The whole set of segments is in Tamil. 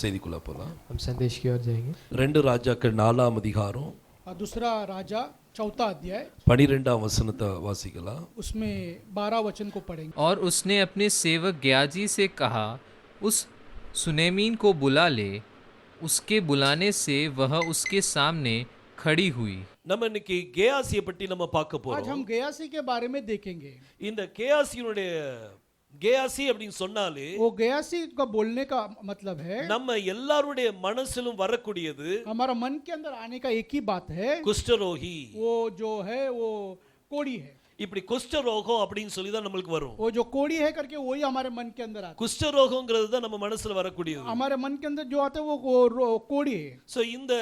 செய்திக்குள்ள போலாம். हम संदेश की ओर जाएंगे। 2 ராஜாக்கள் 4ஆம் அதிகாரம் दूसरा राजा 4था अध्याय 12ஆம் வசனத்தை வாசிக்கலாம். उसमें 12 वचन को पढ़ेंगे। और उसने अपने सेवक गयाजी से कहा, उस सुनेमीन को बुला ले। उसके बुलाने से वह उसके सामने खड़ी हुई। நம்ம இன்னைக்கு கேயாசியை பற்றி நம்ம பார்க்க आज போறோம். हम गयासी के बारे में देखेंगे। இந்த கேயாசியுடைய கேயாசி அப்படின்னு சொன்னாலே वो गयासी का बोलने का मतलब है நம்ம எல்லாருடைய மனசிலும் வரக்கூடியது हमारा मन के अंदर आने का एक ही बात है, குஷ்டரோகி. वो जो है वो कोड़ी है। இப்படி குஷ்டரோகம் அப்படின்னு சொல்லி தான் நம்மளுக்கு வரும். वो जो कोड़ी है करके वही हमारे मन के अंदर आता है। குஷ்டரோகம்ங்கிறது தான் நம்ம மனசுல வரக்கூடியது. हमारे मन के अंदर जो आता है वो कोड़ी है। சோ இந்த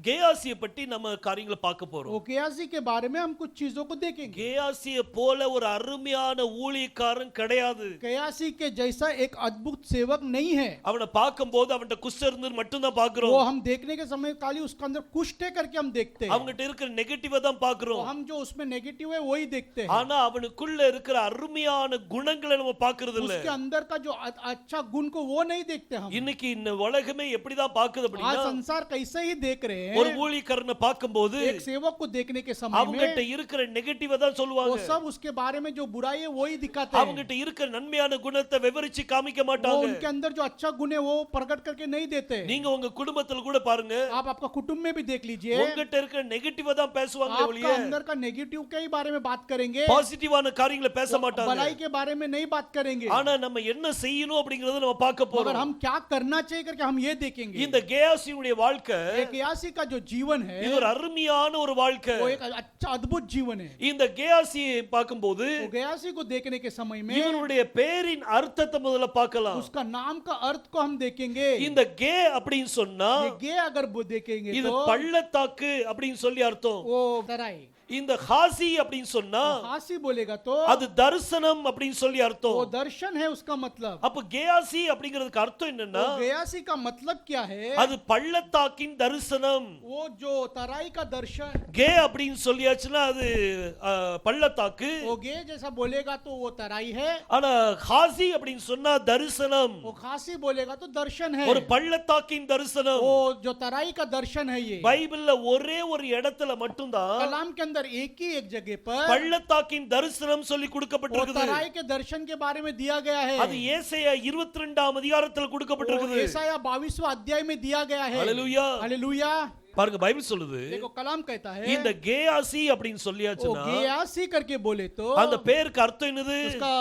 கேயாசியை பற்றி நம்ம காரியங்களை பார்க்க वो போறோம். गयासी के बारे में हम कुछ चीजों को देखेंगे। கேயாசியை போல ஒரு அருமையான ஊழியக்காரன் கிடையாது. गयासी के जैसा एक अद्भुत सेवक नहीं है। அவனை பார்க்கும்போது அவன்கிட்ட குஷ்டம் இருந்து மட்டும் தான் பார்க்கிறோம். वो हम देखने के समय खाली उसके अंदर कुष्ठ है करके हम देखते हैं। அவங்ககிட்ட இருக்கிற நெகட்டிவா தான் பார்க்கிறோம். हम जो उसमें नेगेटिव है वही देखते हैं। ஆனா அவனுக்குள்ள இருக்கிற அருமையான குணங்களை நம்ம பார்க்கிறது இல்ல. उसके अंदर का जो अच्छा गुण को वो नहीं देखते हम। இன்னைக்கு இந்த உலகமே எப்படி தான் பாக்குது आज அப்படினா संसार कैसे ही देख रहे हैं। ஒரு ஊழியக்காரனை பார்க்கும்போது एक सेवक को देखने के समय அவங்ககிட்ட में இருக்கிற நெகட்டிவா தான் वो சொல்லுவாங்க. सब उसके बारे में जो बुराई है वही दिखाते हैं। அவங்ககிட்ட இருக்கிற நன்மையான குணத்தை விவரிச்சு காமிக்க वो மாட்டாங்க. उनके अंदर जो अच्छा गुण है वो प्रकट करके नहीं देते। நீங்க உங்க குடும்பத்துல கூட பாருங்க, आप आपका कुटुंब में भी देख लीजिए, உங்ககிட்ட இருக்கிற நெகட்டிவா தான் பேசுவாங்க आपका ஒழிய अंदर का नेगेटिव के ही बारे में बात करेंगे, பாசிட்டிவான காரியங்களை பேச மாட்டாங்க. भलाई के बारे में नहीं बात करेंगे। ஆனா நம்ம என்ன செய்யணும் அப்படிங்கறத நம்ம பார்க்க मगर போறோம். हम क्या करना चाहिए करके हम ये देखेंगे। இந்த கேயாசியுடைய வாழ்க்கை एक यासी का जो जीवन है இது ஒரு அருமையான ஒரு வாழ்க்கை. वो एक अच्छा अद्भुत जीवन है। இந்த கேயாசியை பார்க்கும்போது वो गयासी को देखने के समय में இவனுடைய பேரின் அர்த்தத்தை முதல்ல பார்க்கலாம். उसका नाम का अर्थ को हम देखेंगे। இந்த கே அப்படின்னு சொன்னா ये गे अगर वो देखेंगे இது तो பள்ளத்தாக்கு அப்படின்னு சொல்லி அர்த்தம். वो तराई, இந்த ஹாசி அப்படின்னு சொன்னா हासी बोलेगा तो அது தரிசனம் அப்படின்னு சொல்லி वो அர்த்தம். दर्शन है उसका मतलब। அப்ப கேயாசி அப்படிங்கிறதுக்கு அர்த்தம் என்னன்னா वो गयासी का मतलब क्या है? அது பள்ளத்தாக்கின் தரிசனம். वो जो तराई का दर्शन। கே அப்படின்னு சொல்லியாச்சுன்னா அது பள்ளத்தாக்கு. वो गे जैसा बोलेगा तो वो तराई है, ஆனா ஹாசி அப்படின்னு சொன்னா தரிசனம். वो खासी बोलेगा तो दर्शन है। ஒரு பள்ளத்தாக்கின் தரிசனம். वो जो तराई का दर्शन है ये பைபிள்ல ஒரே ஒரு இடத்துல மட்டும்தான் कलाम के अंदर एक ही एक जगह पर பள்ளத்தாக்கின் தரிசனம் சொல்லி वो கொடுக்கப்பட்டிருக்குது. तराई के दर्शन के बारे में दिया गया है। அது ஏசாயா 22ஆம் அதிகாரத்துல वो கொடுக்கப்பட்டிருக்குது. यशायाह 22वां अध्याय में दिया गया है। ஹalleluya. हालेलुया। பாருங்க பைபிள் சொல்லுது देखो कलाम कहता है இந்த கேயாசி அப்படின்னு वो சொல்லியாச்சுன்னா गयासी करके बोले तो அந்த பேருக்கு அர்த்தம் என்னது? उसका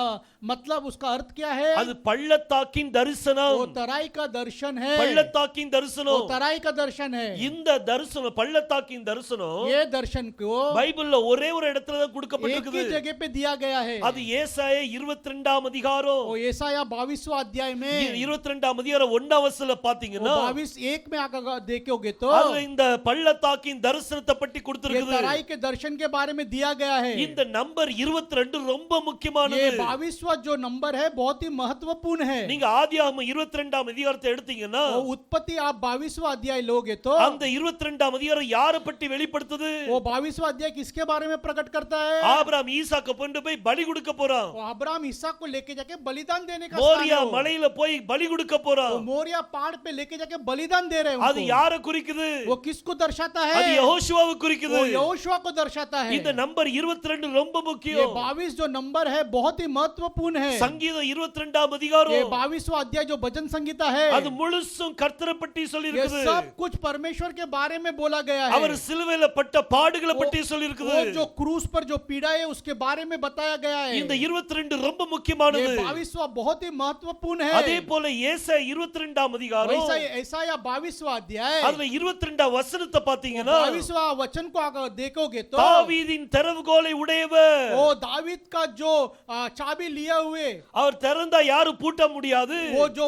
मतलब उसका अर्थ क्या है? அது பள்ளத்தாக்கின் தரிசனம். वो तराई का दर्शन है। பள்ளத்தாக்கின் वो தரிசனம். तराई का दर्शन है। இந்த தரிசனம் பள்ளத்தாக்கின் தரிசனம் ये दर्शन को பைபிள்ல ஒரே ஒரு இடத்துல தான் एक கொடுக்கப்பட்டிருக்குது. ही जगह पे दिया गया है। அது ஏசாயா 22ஆம் அதிகாரம் वो यशायाह 22वां अध्याय में 22ஆம் அதிகாரம் 1ஆம் வசனத்துல பாத்தீங்கன்னா 22:1 में अगर देखोगे तो அதுல இந்த பள்ளத்தாக்கின் தரிசனத்தை பற்றி ये கொடுத்திருக்குது. तराई के दर्शन के बारे में दिया गया है। இந்த நம்பர் 22 ரொம்ப ये முக்கியமானது. 22वां जो नंबर है बहुत ही महत्वपूर्ण है। நீங்க ஆதியாகமம் 22ஆம் அதிகாரத்தை எடுத்தீங்கன்னா वो उत्पत्ति आप 22वां अध्याय लोगे तो அந்த 22ஆம் அதிகாரம் யாரை பற்றி வெளிப்படுத்துது? वो 22वां अध्याय किसके बारे में प्रकट करता है? ஆபிரகாம் ஈசாக்க கொண்டு போய் பலி கொடுக்க போறான். वो अब्राहम इसहाक को लेके जाके बलिदान देने का மோரியா स्थान है। மலையில போய் பலி கொடுக்க போறான். वो मोरिया पहाड़ पे लेके जाके बलिदान दे रहे हैं அது उनको। யாரை குறிக்குது? वो किसको दर्शाता है? அது யெகோஷுவாவை குறிக்குது. वो यहोशुआ को दर्शाता है। இந்த நம்பர் 22 ரொம்ப ये முக்கியம். 22 जो नंबर है बहुत ही महत्वपूर्ण है। சங்கீதம் 22ஆம் ये அதிகாரம் 22वां अध्याय जो भजन संगीता है அது முழுசும் கர்த்தரை பற்றி சொல்லி ये இருக்குது. सब कुछ परमेश्वर के बारे में बोला गया है। அவர் சிலுவையில பட்ட பாடுகளை பற்றி சொல்லி वो இருக்குது. जो क्रूस पर जो पीड़ा है उसके बारे में बताया गया है। இந்த 22 ரொம்ப ये முக்கியமானது. 22वां बहुत ही महत्वपूर्ण है। அதே போல ஏசாயா 22ஆம் அதிகாரம் वैसा यशायाह 22वां अध्याय அதுல 22ஆம் வசனத்தை பாத்தீங்கன்னா 22वां वचन को अगर देखोगे तो தாவீதின் திறவுகோலை உடையவர். वो दावीद का जो चाबी लिए हुए, அவர் திறந்தா யாரும் பூட்ட முடியாது. वो जो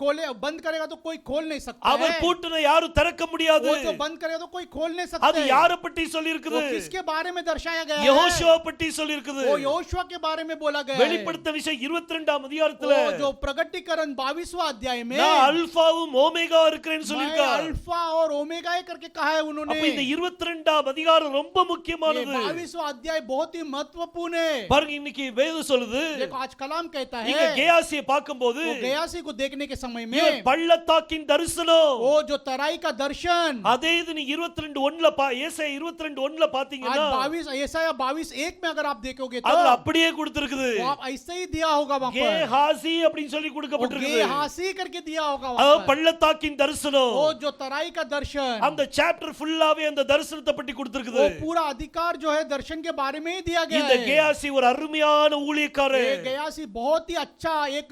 खोले बंद करेगा तो कोई खोल नहीं सकता அவர் है। பூட்டின யாரும் திறக்க முடியாது. वो जो बंद करेगा तो कोई खोल नहीं அது सकता है। யாரை பற்றி சொல்லி वो இருக்குது? किसके बारे में दर्शाया गया है? யெகோஷுவா பற்றி சொல்லி இருக்குது. वो यहोशुआ के बारे में बोला गया है। வெளிப்படுத்த விஷயம் 22ஆம் அதிகாரத்துல वो जो प्रकटीकरण 22वां अध्याय में நான் அல்பாவும் ஓமேகா இருக்கிறேன்னு मैं சொல்லியிருக்கார். अल्फा और ओमेगा करके कहा है उन्होंने। அப்ப இந்த 22ஆம் அதிகாரம் ரொம்ப ये முக்கியமானது 22वां अध्याय बहुत ही महत्वपूर्ण है। பாருங்க இன்னைக்கு வேதம் சொல்லுது देखो आज कलाम कहता है இங்க கேயாசியை பார்க்கும்போது वो गयासी को देखने के समय में இவன் பள்ளத்தாக்கின் தரிசனம் वो जो तराई का दर्शन, அதே இது நீ 22:1ல ஏசாயா 22:1ல आज பாத்தீங்கன்னா 22 यशायाह 22:1 में अगर आप देखोगे तो அதுல அப்படியே கொடுத்திருக்குது वो आप ऐसे ही दिया होगा वहां पर, கேஹாசி அப்படினு சொல்லி கொடுக்கப்பட்டிருக்குது गेहासी करके दिया होगा அது वहां पर। பள்ளத்தாக்கின் தரிசனம் वो जो तराई का दर्शन, அந்த சாப்டர் ஃபுல்லாவே அந்த தரிசனத்தை பத்தி கொடுத்திருக்குது वो पूरा अधिकार जो है दर्शन के बारे में ही दिया गया இந்த है। கேயாசி ஒரு அருமையான ஊழியக்காரர் ये गयासी बहुत ही अच्छा एक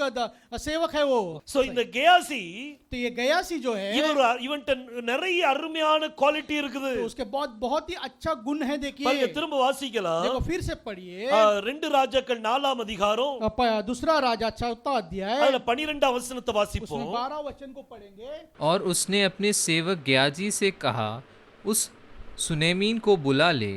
सेवक है वो। சோ இந்த கேயாசி तो ये गयासी जो है இவன்ட்ட நிறைய அருமையான குவாலிட்டி இருக்குது तो उसके बहुत ही अच्छा गुण है। देखिए பாருங்க திரும்ப வாசிக்கலாம் देखो फिर से पढ़िए 2 ராஜாக்கள் 4ஆம் அதிகாரம் दूसरा राजा 4वां अध्याय அதுல 12ஆம் வசனத்தை उसमें வாசிப்போம் 12 वचन को पढ़ेंगे। और उसने अपने सेवक ग्याजी से कहा, उस सुनेमीन को बुला ले।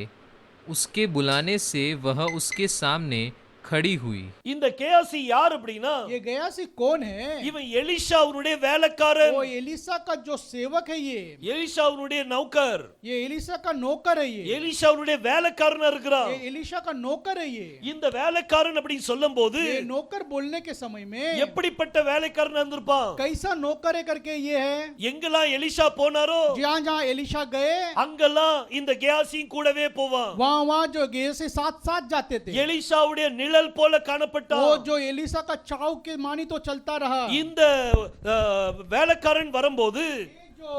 उसके बुलाने से वह उसके सामने खड़ी हुई। இந்த கேயாசி யார் அப்படினா ये गयासी कौन है? இவன் எலிஷாவுடைய வேலைக்காரன் वो एलिसा का जो सेवक है, ये எலிஷாவுடைய நௌக்கர் ये एलिसा का नौकर है। ये எலிஷாவுடைய வேலைக்காரனா இருக்கிறான் ये एलिशा का नौकर है। ये இந்த வேலைக்காரன் அப்படி சொல்லும்போது ये नौकर बोलने के समय में எப்படிப்பட்ட வேலைக்காரனா இருந்திருப்பான் कैसा नौकर है करके ये है। எங்கெல்லாம் எலிஷா போனாரோ जहाँ जहाँ एलिशा गए அங்கெல்லாம் இந்த கேயாசியும் கூடவே போவான் वहाँ जो गयासी साथ साथ जाते थे। எலிஷாவுடைய நிழல் போல காணப்பட்டான் वो जो एलिसा का छाव के मानी तो चलता रहा। இந்த வேலைக்காரன் வரும்போது जो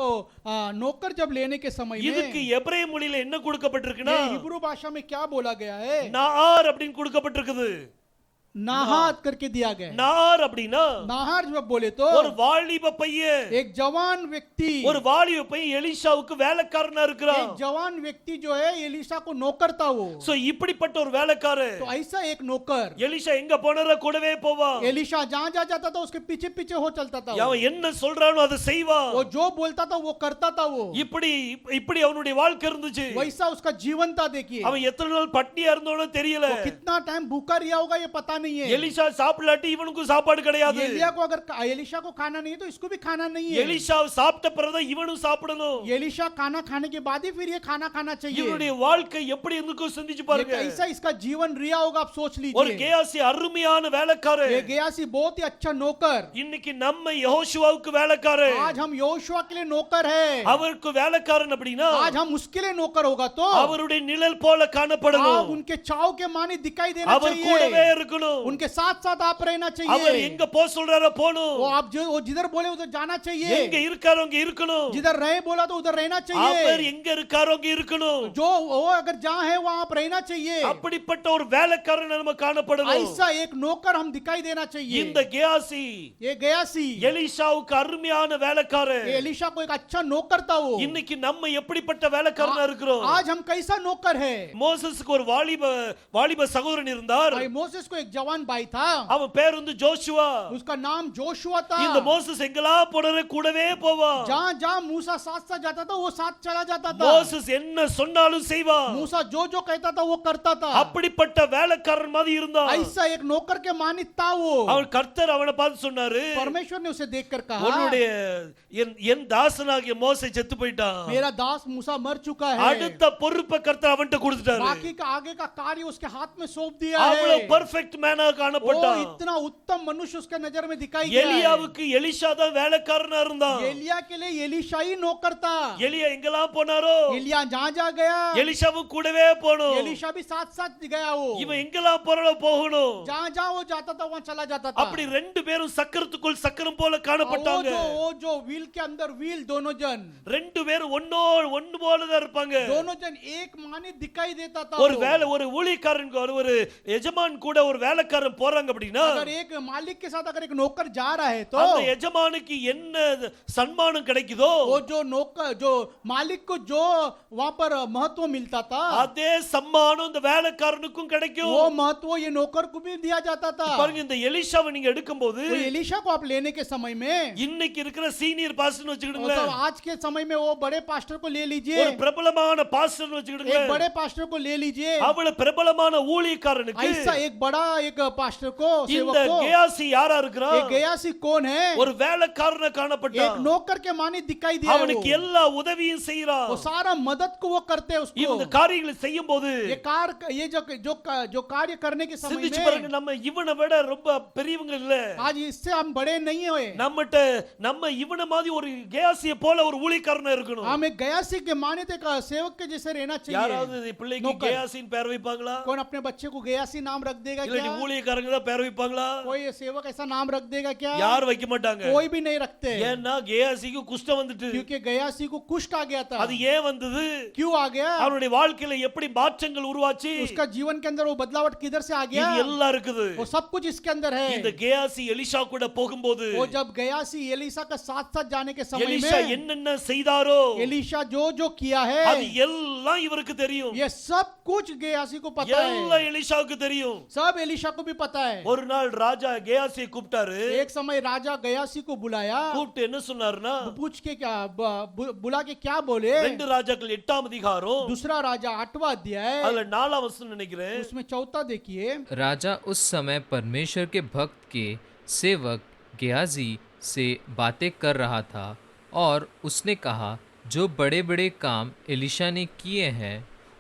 नौकर जब लेने के समय में இதுக்கு எபிரேய மொழியில என்ன கொடுக்கப்பட்டிருக்குன்னா ये हिब्रू भाषा में क्या बोला गया है? நார் அப்படின்னு கொடுக்கப்பட்டிருக்குது नाहात करके दिया गया है। நார் அப்படினா नाहार जब बोले तो ஒரு வாலிப பையன் एक जवान व्यक्ति, ஒரு வாலிப பையன் எலிஷாவுக்கு வேலைக்காரனா இருக்கிறான் एक जवान व्यक्ति जो है एलिशा को नौकर था वो। சோ இப்படிப்பட்ட ஒரு வேலைக்காரன் तो ऐसा एक नौकर எலிஷா எங்க போனாரோ கூடவே போவான் एलिशा जहाँ जहाँ जाता था उसके पीछे पीछे हो चलता था वो। அவன் என்ன சொல்றானோ அதை செய்வான் वो जो बोलता था वो करता था वो। இப்படி அவனுடைய வாழ்க்கை இருந்துச்சு वैसा उसका जीवन था। देखिए அவன் எத்தனை நாள் பட்னியா இருந்தானோ தெரியல वो कितना टाइम भूखा रिया होगा ये पता नहीं है। எலிஷா சாப்பிடலாட்டி இவனுக்கு சாப்பாடு கிடையாது एलिया को अगर एलिशा को खाना नहीं है तो इसको भी खाना नहीं है। எலிஷா சாப்பிட்ட பிறகு இவனும் சாப்பிடணும் एलिशा खाना खाने के बाद ही फिर ये खाना खाना चाहिए। இவனுடைய வாழ்க்கை எப்படி இருந்துக்கும் சிந்திச்சு ये பாருங்க कैसा इसका जीवन रिया होगा आप सोच ஒரு लीजिए। கேயாசி அருமையான வேலைக்காரன் ये गयासी बहुत ही अच्छा नौकर। இன்னைக்கு நம்ம யெகோஷுவாவுக்கு வேலைக்காரன் आज हम योशुआ के लिए नौकर है। அவருக்கு வேலைக்காரன் அப்படினா आज हम उसके लिए नौकर होगा तो அவருடைய நிழல் போல आप காணப்படணும் उनके छाव के मानी दिखाई देना அவர் கூடவே चाहिए। இருக்கணும் उनके साथ साथ आप रहना அவர் चाहिए। எங்க போ சொல்றாரோ போணும் वो आप जो वो जिधर बोले उधर जाना எங்க चाहिए। இருக்காரோ அங்க இருக்கணும் जिधर रहे बोला तो उधर रहना அவர் चाहिए। எங்க இருக்காரோ அங்க இருக்கணும் जो वो अगर जहाँ है वहाँ आप रहना चाहिए। அப்படிப்பட்ட ஒரு வேலைக்காரன் நம்ம காணப்படணும் ऐसा एक नौकर हम दिखाई देना चाहिए। இந்த கேயாசி ये गयासी எலிஷாவுக்கு அருமையான வேலைக்காரன் ये एलिशा को एक अच्छा नौकर था वो। இன்னைக்கு நம்ம எப்படிப்பட்ட வேலைக்காரனா இருக்கிறோம் आज हम कैसा नौकर है? மோசஸ்க்கு ஒரு வாலிப சகோதரன் இருந்தார் भाई मोसेस को एक जवान भाई था, அவன் பேர் வந்து ஜோஷுவா उसका नाम जोशुआ था। இந்த மோசஸ் எங்கெல்லாம் போனாரோ கூடவே போவான் जहाँ जहाँ मूसा साथ साथ जाता था वो साथ चला जाता था। மோசஸ் என்ன சொன்னாலும் செய்வான் मूसा जो जो कहता था वो करता था। அப்படிப்பட்ட வேலைக்காரன் மாதிரி இருந்தான் ऐसा एक नौकर के मानित था वो। அவன் கர்த்தர் அவனை பார்த்து சொன்னாரு परमेश्वर ने उसे देखकर कहा, உன்னுடைய என் தாசனாகிய மோசே செத்து போயிட்டான் मेरा दास मूसा मर चुका है। அடுத்த பொறுப்பை கர்த்தர் அவன்கிட்ட கொடுத்துட்டாரு बाकी का आगे का कार्य उसके हाथ में सौंप दिया அவ்வளவு है। பெர்ஃபெக்ட் மேனா वो காணப்பட்டான் इतना उत्तम मनुष्य उसके नजर में दिखाई गया है। எலியாவுக்கு எலிஷா தான் வேலைக்காரனா இருந்தான் एलिया के लिए एलिशा ही नौकर था। எலியா எங்கெல்லாம் போனாரோ एलिया जहाँ जहाँ गया எலிஷாவும் கூடவே போணும் एलिशा भी साथ साथ गया वो। இவன் எங்கெல்லாம் போறானோ போகணும் जहाँ जहाँ वो जाता था वहाँ चला जाता था। அப்படி ரெண்டு பேரும் சக்கரத்துக்குள் சக்கரம் போல காணப்பட்டாங்க वो जो व्हील के अंदर व्हील दोनों जन ரெண்டு பேரும் ஒன்னு போல தான் இருப்பாங்க दोनों जन एक मानी दिखाई देता था। ஒரு வேலை ஒரு ஊழியக்காரன் ஒரு எஜமான் கூட ஒரு வேலைக்காரன் போறாங்க அப்படின்னா अगर एक मालिक के साथ अगर एक नौकर जा रहा है तो அந்த எஜமானுக்கு என்ன சன்மானம் கிடைக்குதோ वो जो नौकर जो मालिक को जो वहाँ पर महत्व मिलता था அதே சம்மானம் இந்த வேலைக்காரனுக்கும் கிடைக்கும் वो महत्व ये नौकर को भी दिया जाता था। பாருங்க இந்த எலிஷாவை நீங்க எடுக்கும்போது तो एलिशा को आप लेने के समय में இன்னைக்கு இருக்கிற சீனியர் பாஸ்டர் வச்சுக்கிடுங்க मतलब आज के समय में वो बड़े पास्टर को ले लीजिए, ஒரு பிரபலமான பாஸ்டர் வச்சுக்கிடுங்க एक बड़े पास्टर को ले लीजिए। அவ்வளவு பிரபலமான ஊழியக்காரனுக்கு ऐसा एक बड़ा एक एक पास्टर को, இந்த सेवक को। கேயாசி யாரா இருக்கிறான்? एक गयासी कौन है? ஒரு வேலைக்காரனா एक காணப்பட்டான். नौकर के माने दिखाई दिया है அவனுக்கு वो। எல்லா உதவியும் செய்றான். वो सारा मदद को वो करते हैं उसको। இந்த காரியங்களை செய்யும்போது ये जो कार्य करने के समय சிந்திச்சு में பாருங்க, நம்ம இவனை விட ரொம்ப பெரியவங்க இல்ல. आज इससे हम बड़े नहीं हुए। நம்ம இவனை மாதிரி ஒரு கேயாசியை போல ஒரு ஊழியக்காரனா இருக்கணும். हमें गयासी के माने थे सेवक के जैसे रहना चाहिए। யாராவது பிள்ளைக்கு नौकर। கேயாசின்னு பேர் வைப்பாங்களா? कौन अपने बच्चे को गयासी नाम रख देगा இல்ல क्या? ஊழியக்காரங்க தான் பேர் வைப்பாங்களா? कोई सेवक ऐसा नाम रख देगा क्या? யார் வைக்க மாட்டாங்க. कोई भी नहीं रखते, ஏன்னா கேயாசிக்கு குஷ்டம் வந்துட்டு. क्योंकि गयासी को कुष्ठ आ गया था। அது ஏன் வந்தது? क्यों आ गया? அவனுடைய வாழ்க்கையில எப்படி மாற்றங்கள் உருவாச்சு? उसका जीवन के अंदर वो बदलावट किधर से आ गया? இது எல்லாம் இருக்குது. वो सब कुछ इसके अंदर है। இந்த கேயாசி எலிஷா கூட போகும்போது वो जब गयासी एलिशा का साथ साथ जाने के समय எலிஷா में என்னென்ன செய்தாரோ एलिशा जो किया है அது எல்லாம் இவருக்கு தெரியும். ये सब कुछ गयासी को पता है। எல்லாம் எலிஷாவுக்கு தெரியும். सब एलिशा को भी पता है। ஒரு நாள் ராஜா கேயாசியை கூப்பிட்டாரு. एक समय राजा गयासी को बुलाया, கூப்பிட்டு என்ன சொன்னாருன்னா, पूछ के क्या बुला के क्या बोले? 2 ராஜாக்கள் 8ஆம் அதிகாரம் दूसरा राजा 8वां अध्याय, அதுல 4ஆம் வசனம் நினைக்கிறேன். उसमें 4 देखिए। राजा उस समय परमेश्वर के भक्त के सेवक गेहाजी से बातें कर रहा था और उसने कहा, जो बड़े बड़े काम एलिशा ने किए हैं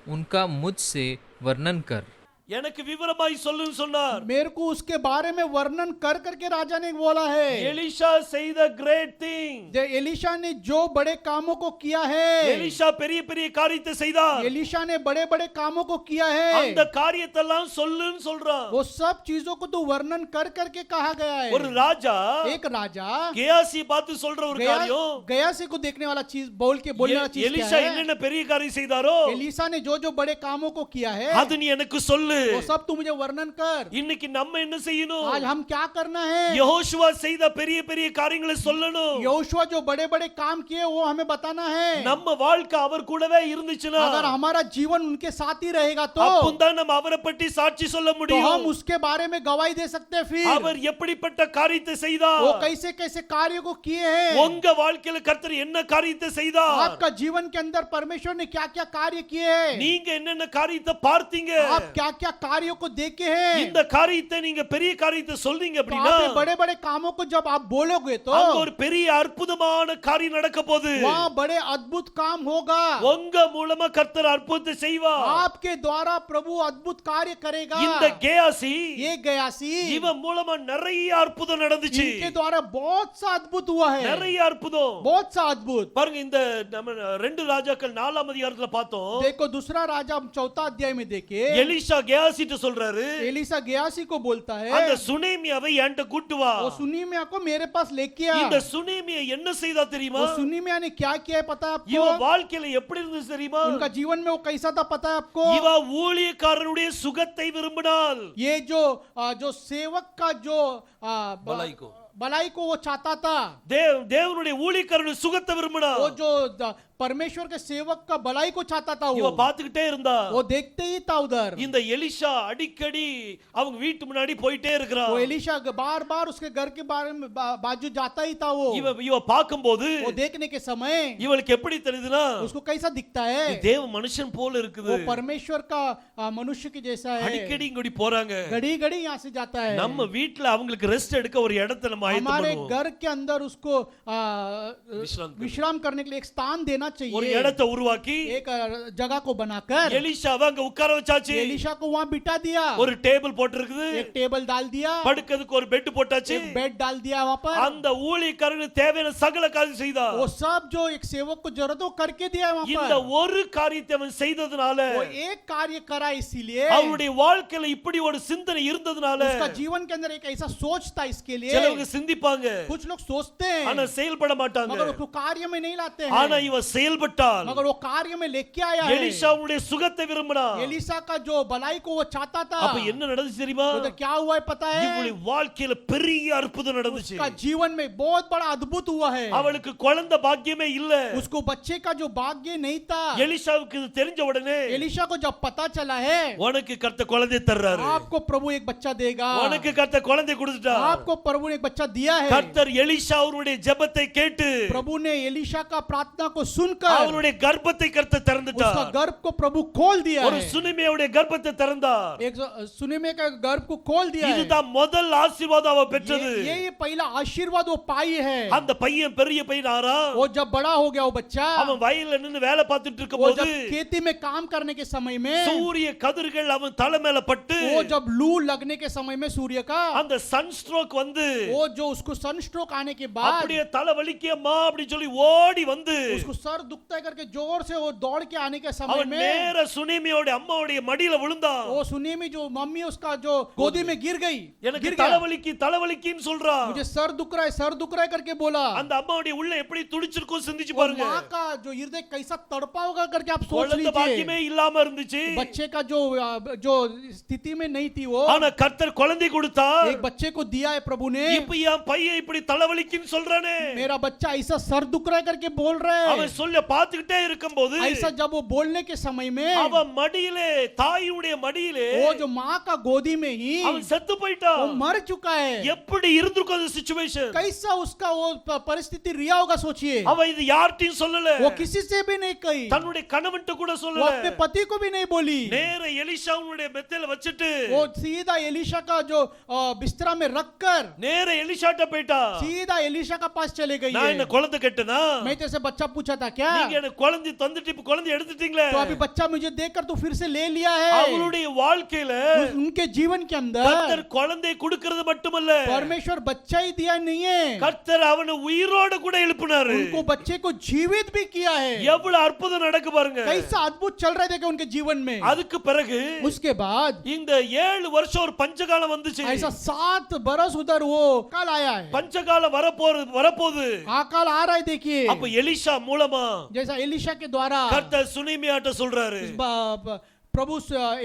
उनका मुझसे वर्णन कर। எனக்கு விவரமாய் சொல்லுன்னு சொன்னார். मेरे को उसके बारे में वर्णन कर करके राजा ने बोला है। எலிஷா செய்த கிரேட் திங். एलिशा ने जो बड़े कामों को किया है, எலிஷா பெரிய பெரிய காரியத்தை செய்தார். एलिशा ने बड़े बड़े कामों को किया है। அந்த காரியத்தெல்லாம் சொல்லுன்னு சொல்றான். वो सब चीजों को तो वर्णन कर करके कहा गया है। ஒரு ராஜா एक राजा கேயாசி பார்த்து சொல்ற ஒரு காரியம், गयासी को देखने वाला चीज बोलने वाला चीज क्या எலிஷா है? என்னென்ன பெரிய காரியம் செய்தாரோ एलिशा ने जो बड़े कामों को किया है, அது நீ எனக்கு சொல்லு. वो सब तू मुझे वर्णन कर। இன்னைக்கு நம்ம என்ன செய்யணும்? आज हम क्या करना है? யெகோஷுவா செய்த பெரிய பெரிய காரியங்களை சொல்லணும். यहोशुआ जो बड़े बड़े काम किए वो हमें बताना है। நம்ம வாழ்க்கை அவர் கூடவே இருந்துச்சுனா, अगर हमारा जीवन उनके साथ ही रहेगा तो அப்பதான் நம்ம அவரை பற்றி சாட்சி சொல்ல हम முடியும். उसके बारे में गवाही दे सकते हैं। फिर அவர் எப்படிப்பட்ட காரியத்தை செய்தார்? वो कैसे कैसे कार्य को किए हैं। உங்க வாழ்க்கையில கர்த்தர் என்ன காரியத்தை செய்தார்? आपका जीवन के अंदर परमेश्वर ने क्या क्या कार्य किए हैं, நீங்க என்னென்ன காரியத்தை பார்த்தீங்க? आप क्या क्या कार्यों को देखे हैं। இந்த காரியத்தை நீங்க பெரிய காரியத்தை சொல்றீங்க तो அப்படினா, आप ये बड़े बड़े कामों को जब आप बोलोगे तो அங்க ஒரு பெரிய அற்புதமான காரியம் நடக்க போகுது. वहाँ बड़े अद्भुत काम होगा। உங்க மூலமா கர்த்தர் அற்புதத்தை செய்வார். आपके द्वारा प्रभु अद्भुत कार्य करेगा। இந்த கேயாசி, ये गयासी, இவன் மூலமா நிறைய அற்புதம் நடந்துச்சு. इनके द्वारा बहुत सा अद्भुत हुआ है, நிறைய अற்புதம். बहुत सा अद्भुत। பாருங்க, இந்த நம்ம 2 ராஜாக்கள் 4ஆம் அதிகாரத்துல பார்த்தோம். देखो दूसरा राजा 4 अध्याय में देखे, எலிஷா கேயாசிட்ட சொல்றாரு, एलिशा गयासी को बोलता है, அந்த சுனேமியாவை என்கிட்ட கூட்டு வா. वो सुनीमिया को मेरे पास लेके आ। இந்த சுனேமியா என்ன செய்தா தெரியுமா? वो सुनीमिया ने क्या किया है पता है आपको? இவ வாழ்க்கையில எப்படி இருந்துச்சு தெரியுமா? उनका जीवन में वो कैसा था पता है आपको? இவ ஊழியக்காரனுடைய சுகத்தை விரும்பினாள். ये जो सेवक का जो भलाई को वो चाहता था। தேவனுடைய ஊழியக்காரனுடைய சுகத்தை விரும்பினாள். वो जो परमेश्वर के सेवक का भलाई को चाहता था, இவ பார்த்துக்கிட்டே இருந்தா. वो देखते ही था उधर। இந்த எலிஷா அடிக்கடி அவங்க வீட்டு முன்னாடி போயிட்டே இருக்கறான். वो एलिशा बार बार उसके घर के बारे में बाजू जाता ही था। वो இவ பாக்கும்போது वो देखने के समय இவளுக்கு எப்படி தெரியுதுனா, उसको कैसा दिखता है? தேவ மனுஷன் போல இருக்குது. वो परमेश्वर का मनुष्य के जैसा है। அடிக்கடி இங்கடி போறாங்க. घड़ी घड़ी यहाँ से जाता है। நம்ம வீட்ல அவங்களுக்கு ரெஸ்ட் எடுக்க ஒரு இடத்தை நம்ம ஆயத்தம் हमारे பண்ணுவோம். घर के अंदर उसको विश्राम करने के लिए एक स्थान देना ஒரு चाहिए, இடத்தை உருவாக்கி एक जगह को बनाकर। எலிஷாவை அங்க உட்கார வச்சாச்சு. एलिशा को वहाँ बिठा दिया, ஒரு டேபிள் போட்டுருக்குது. एक टेबल डाल दिया, படுக்கிறதுக்கு ஒரு பெட் போட்டாச்சு. एक बेड डाल दिया वहाँ पर। அந்த ஊழியக்காரனுக்கு தேவையான சகல காரியம் செய்தார். वो सब जो एक सेवक को जरूरत हो करके दिया है वहाँ இந்த पर। ஒரு காரியத்தை அவன் செய்ததனால, वो एक कार्य करा इसीलिए, அவருடைய வாழ்க்கையில இப்படி ஒரு சிந்தனை இருந்ததனால, उसका जीवन के अंदर एक ऐसा सोच था इसके लिए। சிலவங்க சிந்திப்பாங்க, कुछ लोग सोचते हैं ஆனா செயல்பட மாட்டாங்க. मगर उसको कार्य में नहीं लाते ஆனா हैं, இவ செயல்பட்டாள். मगर वो कार्य में लेके आया है। எலிஷாவுடைய சுகத்தை விரும்பினான். एलिशा का जो भलाई को वो चाहता था। அப்ப என்ன நடந்துச்சு தெரியுமா? उधर क्या हुआ है पता है? இவளுடைய வாழ்க்கையில பெரிய அற்புதம் நடந்துச்சு. उसका जीवन में बहुत बड़ा अद्भुत हुआ है। அவளுக்கு குழந்தை பாக்கியமே இல்ல. उसको बच्चे का जो भाग्य नहीं था। எலிஷாவுக்கு இது தெரிஞ்ச உடனே, एलिशा को जब पता चला है, உனக்கு கர்த்தர் குழந்தை தர்றாரு, आपको प्रभु एक बच्चा देगा, உனக்கு கர்த்தர் குழந்தை கொடுத்துட்டா. आपको प्रभु ने एक बच्चा दिया है। கர்த்தர் எலிஷா அவருடைய ஜெபத்தை கேட்டு प्रभु ने एलिशा का प्रार्थना को सुन सुनकर அவளுடைய கர்ப்பத்தை கர்த்தர் उसका திறந்துட்டார். गर्भ को प्रभु खोल दिया ஒரு है। சுனிமியுடைய கர்ப்பத்தை திறந்தார். एक सुनिमे का गर्भ को खोल दिया है। இதுதான் முதல் ஆசீர்வாதம் அவ பெற்றது. ये पहला आशीर्वाद वो पाई है। அந்த பையன் பெரிய பையனாரா, वो जब बड़ा हो गया वो बच्चा, அவன் வயல்ல நின்னு வேலை பார்த்துட்டு वो இருக்கும்போது जब खेती में काम करने के समय में, சூரிய கதிர்கள் அவன் தலை மேல பட்டு वो जब लू लगने के समय में सूर्य का, அந்த சன்ஸ்ட்ரோக் வந்து वो जो उसको सनस्ट्रोक आने के बाद அப்படியே தலை வலிக்கேம்மா அப்படி சொல்லி ஓடி வந்து उसको सर दुखता है करके जोर से वो दौड़ के आने के समय அவன் में நேர சுனிமியோட அம்மாவுடைய மடியில விழுந்தான். वो सुनीमी जो मम्मी उसका जो गोदी में गिर गई, எனக்கு गिर गया। தலைவலிக்கின்னு சொல்றா. मुझे सर दुख रहा है करके बोला। அந்த அம்மாவுடைய உள்ள எப்படி துடிச்சிருக்கும் சிந்திச்சு वो பாருங்க. माँ का जो हृदय कैसा तड़पा होगा करके आप सोच குழந்தை பாக்கியமே लीजिए। இல்லாம இருந்துச்சு. बच्चे का जो स्थिति में नहीं थी वो, ஆனா கர்த்தர் குழந்தை கொடுத்தார். एक बच्चे को दिया है प्रभु ने। இப்ப என் பையன் இப்படி தலைவலிக்கின்னு சொல்றானே, मेरा बच्चा ऐसा सर दुख रहा है करके बोल रहा அவன் है। சொல்ல பாத்துக்கிட்டே இருக்கும்போது ऐसा जब वो बोलने के समय में அவன் மடியிலே தாயுடைய மடியிலே वो जो माँ का गोदी में ही அவன் செத்து போயிட்டான். वो मर चुका है। எப்படி இருந்திருக்கும் அந்த சிச்சுவேஷன்? कैसा उसका वो परिस्थिति रिया होगा सोचिए। அவன் இது யார்ட்டையும் சொல்லல, वो किसी से भी नहीं कही, தன்னுடைய கணவன்ட்ட கூட वो சொல்லல. अपने पति को भी नहीं बोली। நேர எலிஷாவுடைய மெத்தையில வச்சிட்டு वो सीधा एलिशा का जो बिस्तरा में रखकर நேர எலிஷாட்ட போயிட்டா. सीधा एलिशा का पास चले गई நான் है। என்ன குழந்தை கெட்டனா? मैं तेरे से बच्चा पूछा था क्या? நீங்க எனக்கு குழந்தை தந்துட்டு இப்ப குழந்தை எடுத்துட்டீங்களே. तो अभी बच्चा मुझे देखकर तू फिर से ले लिया है। அவளுடைய வாழ்க்கையில उनके जीवन के अंदर கர்த்தர் குழந்தை கொடுக்கிறது மட்டுமல்ல, परमेश्वर बच्चा ही दिया नहीं है, கர்த்தர் அவனை உயிரோட கூட எழுப்பினாரு. उनको बच्चे को जीवित भी किया है। எவ்வளவு அற்புதம் நடக்கு பாருங்க. कैसा अद्भुत चल रहा है उनके जीवन में। அதுக்கு பிறகு उसके बाद இந்த 7 வருஷம் ஒரு பஞ்சகாலம் வந்துச்சு. ऐसा 7 बरस उधर वो काल आया है। பஞ்சகாலம் வரப்போகுது. अकाल आ रहा है देखिए। அப்ப எலிஷா மூலமா जैसा एलिशा के द्वारा கர்த்தர் சுனிமியாட்ட சொல்றாரு, प्रभु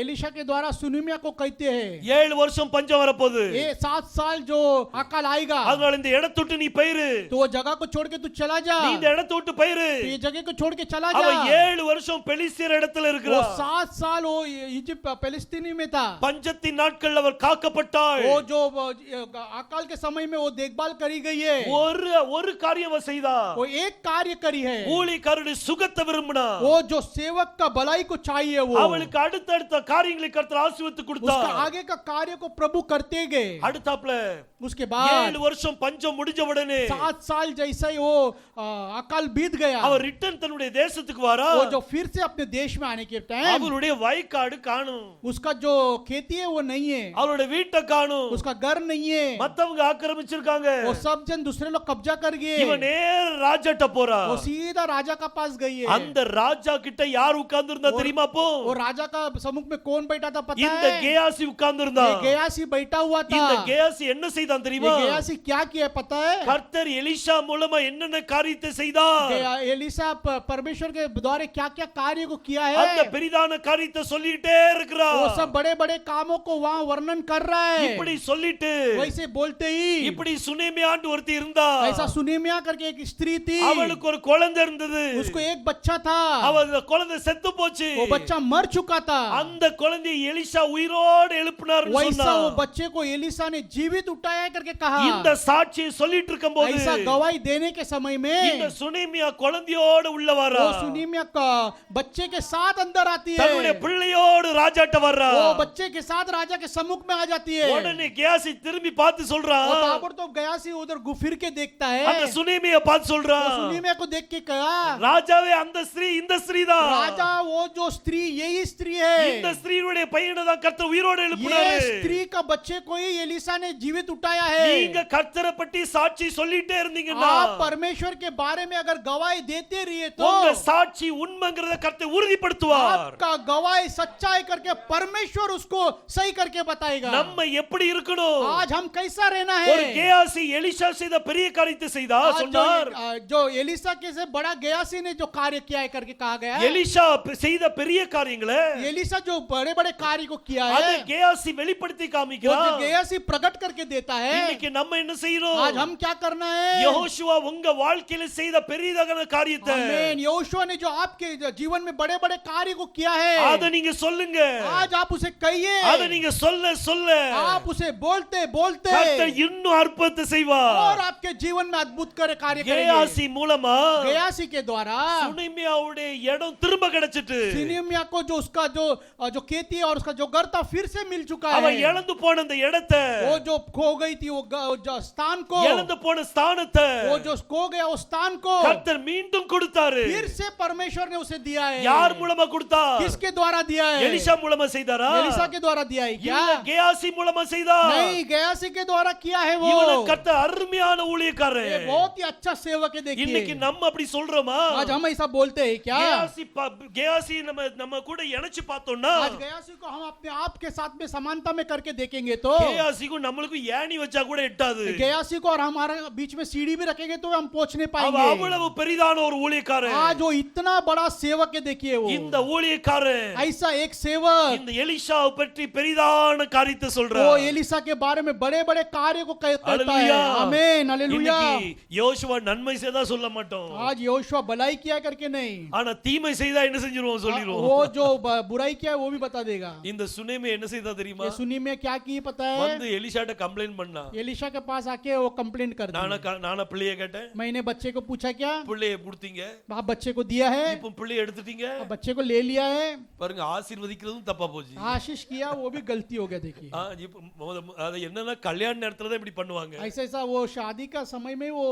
एलिशा के द्वारा सुनिमिया को कहते हैं 7 வருஷம் பஞ்சம் வரப்போகுது. ये 7 साल जो अकाल आएगा, அதனால இந்த இடத்தை விட்டு நீ போயிரு. तो वो जगह को छोड़ के तू चला जा। நீ இந்த இடத்தை விட்டு போயிரு. तो ये जगह को छोड़ के चला அவ जा। 7 வருஷம் பெலிஸ்தியர் இடத்துல वो இருக்கிறா. 7 साल वो इजिप्ट फिलिस्तीनी में था। பஞ்சத்தின் நாட்கள் அவர் காக்கப்பட்டாள். वो जो अकाल के समय में वो देखभाल करी गई है। ஒரு காரியம் அவ செய்தா. वो एक कार्य करी है। ஊழியக்காரனுடைய சுகத்தை விரும்பினா. वो जो सेवक का भलाई को चाहिए वो அவளுக்கு அடுத்தடுத்த காரியங்களை கர்த்தர் ஆசீர்வதித்து उसका கொடுத்தார். आगे का कार्य को प्रभु करते गए। அடுத்தாப்ல उसके बाद 7 வருஷம் பஞ்சம் முடிஞ்ச உடனே 7 साल जैसा ही वो अकाल बीत गया, அவர் ரிட்டர்ன் தன்னுடைய தேசத்துக்கு வரா. वो जो फिर से अपने देश में आने के टाइम அவளுடைய வயக்காடு காணும். उसका जो खेती है वो नहीं है, அவளுடைய வீட்டை காணும். उसका घर नहीं है, மத்தவங்க ஆக்கிரமிச்சிருக்காங்க. वो सब जन दूसरे लोग कब्जा कर गए। இவன் நேர ராஜாட்ட போறா. वो सीधा राजा का पास गई है। அந்த ராஜா கிட்ட யார் உட்கார்ந்து இருந்தா தெரியுமா? அப்போ वो राजा का सम्मुख में कौन बैठा था पता இந்த है? கேயாசி உட்கார்ந்து இருந்தா. ये गेयासी बैठा हुआ था। இந்த கேயாசி என்ன செய்தான் தெரியுமா? ये गेयासी क्या किया पता है? கர்த்தர் எலிஷா மூலமா என்னென்ன காரியத்தை செய்தார்? एलिसा परमेश्वर के द्वारा क्या क्या कार्य को किया அந்த है, பெரிதான காரியத்தை சொல்லிட்டே இருக்கிறார். वो सब बड़े बड़े कामों को वहाँ वर्णन कर रहा है। இப்படி சொல்லிட்டு वैसे बोलते ही இப்படி சுனேமியாண்டு ஒருத்தி இருந்தா. ऐसा सुनेमिया करके एक स्त्री थी, அவளுக்கு ஒரு குழந்தை இருந்தது. उसको एक बच्चा था, அவ குழந்தை செத்து போச்சு. वो बच्चा मर चुका था। அந்த குழந்தையை எலிஷா உயிரோடு எழுப்பினார்னு वैसा சொன்னா. वो बच्चे को एलिसा ने जीवित उठाया करके कहा। இந்த சாட்சியை சொல்லிட்டு இருக்கும்போது ऐसा गवाही देने के समय இந்த में சுனேமியா குழந்தையோடு உள்ள வரா. वो सुनेमिया का बच्चे के साथ अंदर आती है, தன்னுடைய பிள்ளையோடு ராஜாட்ட வர்றா. वो बच्चे के साथ राजा के सम्मुख में आ जाती है। உடனே கேயாசி திரும்பி பார்த்து சொல்றா. वो ताबड़तोड़ गयासी उधर फिर के देखता है, அந்த சுனேமியா பார்த்து சொல்றா, वो सुनेमिया को देख के कहा, ராஜாவே அந்த ஸ்திரீ இந்த ஸ்திரீ தான். राजा वो जो स्त्री यही स्त्री है, இந்த ஸ்திரீயுடைய பையனை தான் கர்த்தர் உயிரோடு ये எழுப்பினாரு. स्त्री का बच्चे को ही एलिसा ने जीवित उठाया है। நீங்க கர்த்தரை பற்றி சாட்சி சொல்லிட்டே இருந்தீங்கன்னா आप परमेश्वर के बारे में अगर गवाही देते रहिए तो உங்க சாட்சி உண்மைங்கிறத கர்த்தர் உறுதிப்படுத்துவார். आपका गवाही सच्चाई करके परमेश्वर उसको सही करके बताएगा। நம்ம எப்படி இருக்கணும்? आज हम कैसा रहना ஒரு है? கேயாசி எலிஷா செய்த பெரிய காரியத்தை செய்தா आज சொன்னார். जो एलिसा के से बड़ा गयासी ने जो कार्य किया है करके कहा गया है, எலிஷா செய்த பெரிய காரியங்களை एलिशा जो बड़े बड़े कार्य को किया அதை है கேயாசி வெளிப்படுத்தி वो जो காமிக்கிறான். गेहाजी प्रकट करके देता है। இன்னைக்கு நம்ம என்ன செய்றோம்? आज हम क्या करना है? யெகோஷுவா உங்க வாழ்க்கையில செய்த பெரியதான காரியத்தை आमीन। यहोशुआ ने जो आपके जीवन में बड़े बड़े कार्य को किया है அதை நீங்க சொல்லுங்க. आज आप उसे कहिए, அதை நீங்க சொல்ல சொல்ல आप उसे बोलते बोलते கர்த்தர் இன்னும் அற்புதத்தை செய்வார். और आपके जीवन में अद्भुत कार्य करेंगे। கேயாசி மூலமா गेहाजी के द्वारा சுனிமியாவுடைய இடம் திரும்ப கிடைச்சிட்டு सिनिमिया को जो उसका जो खेती है और उसका जो घर था फिर से मिल चुका அவ है। இழந்து போன அந்த இடத்தை, वो जो खो गई थी वो जो स्थान को, இழந்து போன ஸ்தானத்தை वो जो खो गया वो स्थान को கர்த்தர் மீண்டும் கொடுத்தாரு. फिर से परमेश्वर ने उसे दिया है। யார் மூலமா கொடுத்தார்? किसके द्वारा दिया है? எலிஷா மூலமா செய்தாரா? एलिशा के द्वारा दिया है क्या? இல்ல கேயாசி மூலமா செய்தார். नहीं, गेहाजी के द्वारा किया है वो। இவனை கர்த்தர் அருமையான ஊழியக்காரன். ये बहुत ही अच्छा सेवक है। இன்னைக்கு देखिए நம்ம அப்படி சொல்றோமா? आज हम ऐसा बोलते हैं क्या? கேயாசி நம்ம கூட இணைச்சு பார்த்தோம்னா आज गेहाजी को हम अपने आप के साथ में समानता में करके देखेंगे तो கேயாசிக்கும் நம்மளுக்கும் ஏணி வச்சா கூட எட்டாது. गेहाजी को और हमारे बीच में सीढ़ी भी रखेंगे तो हम पहुंच नहीं அவ पाएंगे। அவ்வளவு பெரிதான ஒரு ஊழியக்காரன். आज वो इतना बड़ा सेवक है। देखिए वो இந்த ஊழியக்காரன் ऐसा एक सेवक இந்த எலிஷாவை பற்றி பெரிதான காரியத்தை वो சொல்றார். एलिशा के बारे में बड़े बड़े कार्य को कहता है। हालेलुया। आमीन, हालेलुया। இன்னைக்கு யோசுவா நன்மை செய்தா சொல்ல மாட்டோம். आज यहोशुआ भलाई किया करके नहीं, ஆனா தீமை செய்தா என்ன செஞ்சிருவோம் சொல்லிடுவோம். वो जो बुराई किया है वो भी बता देगा। இந்த சுனேமி என்ன செய்தா தெரியுமா? ये सुनी में क्या की पता है? வந்து எலிஷாட்ட கம்ப்ளைண்ட் பண்ணா. एलिशा के पास आके वो कंप्लेंट कर दी। நானா பிள்ளைய கேட்டேன். मैंने बच्चे को पूछा क्या? பிள்ளைய கொடுத்தீங்க. आप बच्चे को दिया है, இப்போ பிள்ளைய எடுத்துட்டீங்க. अब बच्चे को ले लिया है, பாருங்க ஆசீர்வதிக்கிறதும் தப்பா போச்சு. आशीष किया वो भी गलती हो गया। देखिए அது என்னன்னா கல்யாண நேரத்துல தான் இப்படி பண்ணுவாங்க. ऐसा ऐसा वो शादी का समय में वो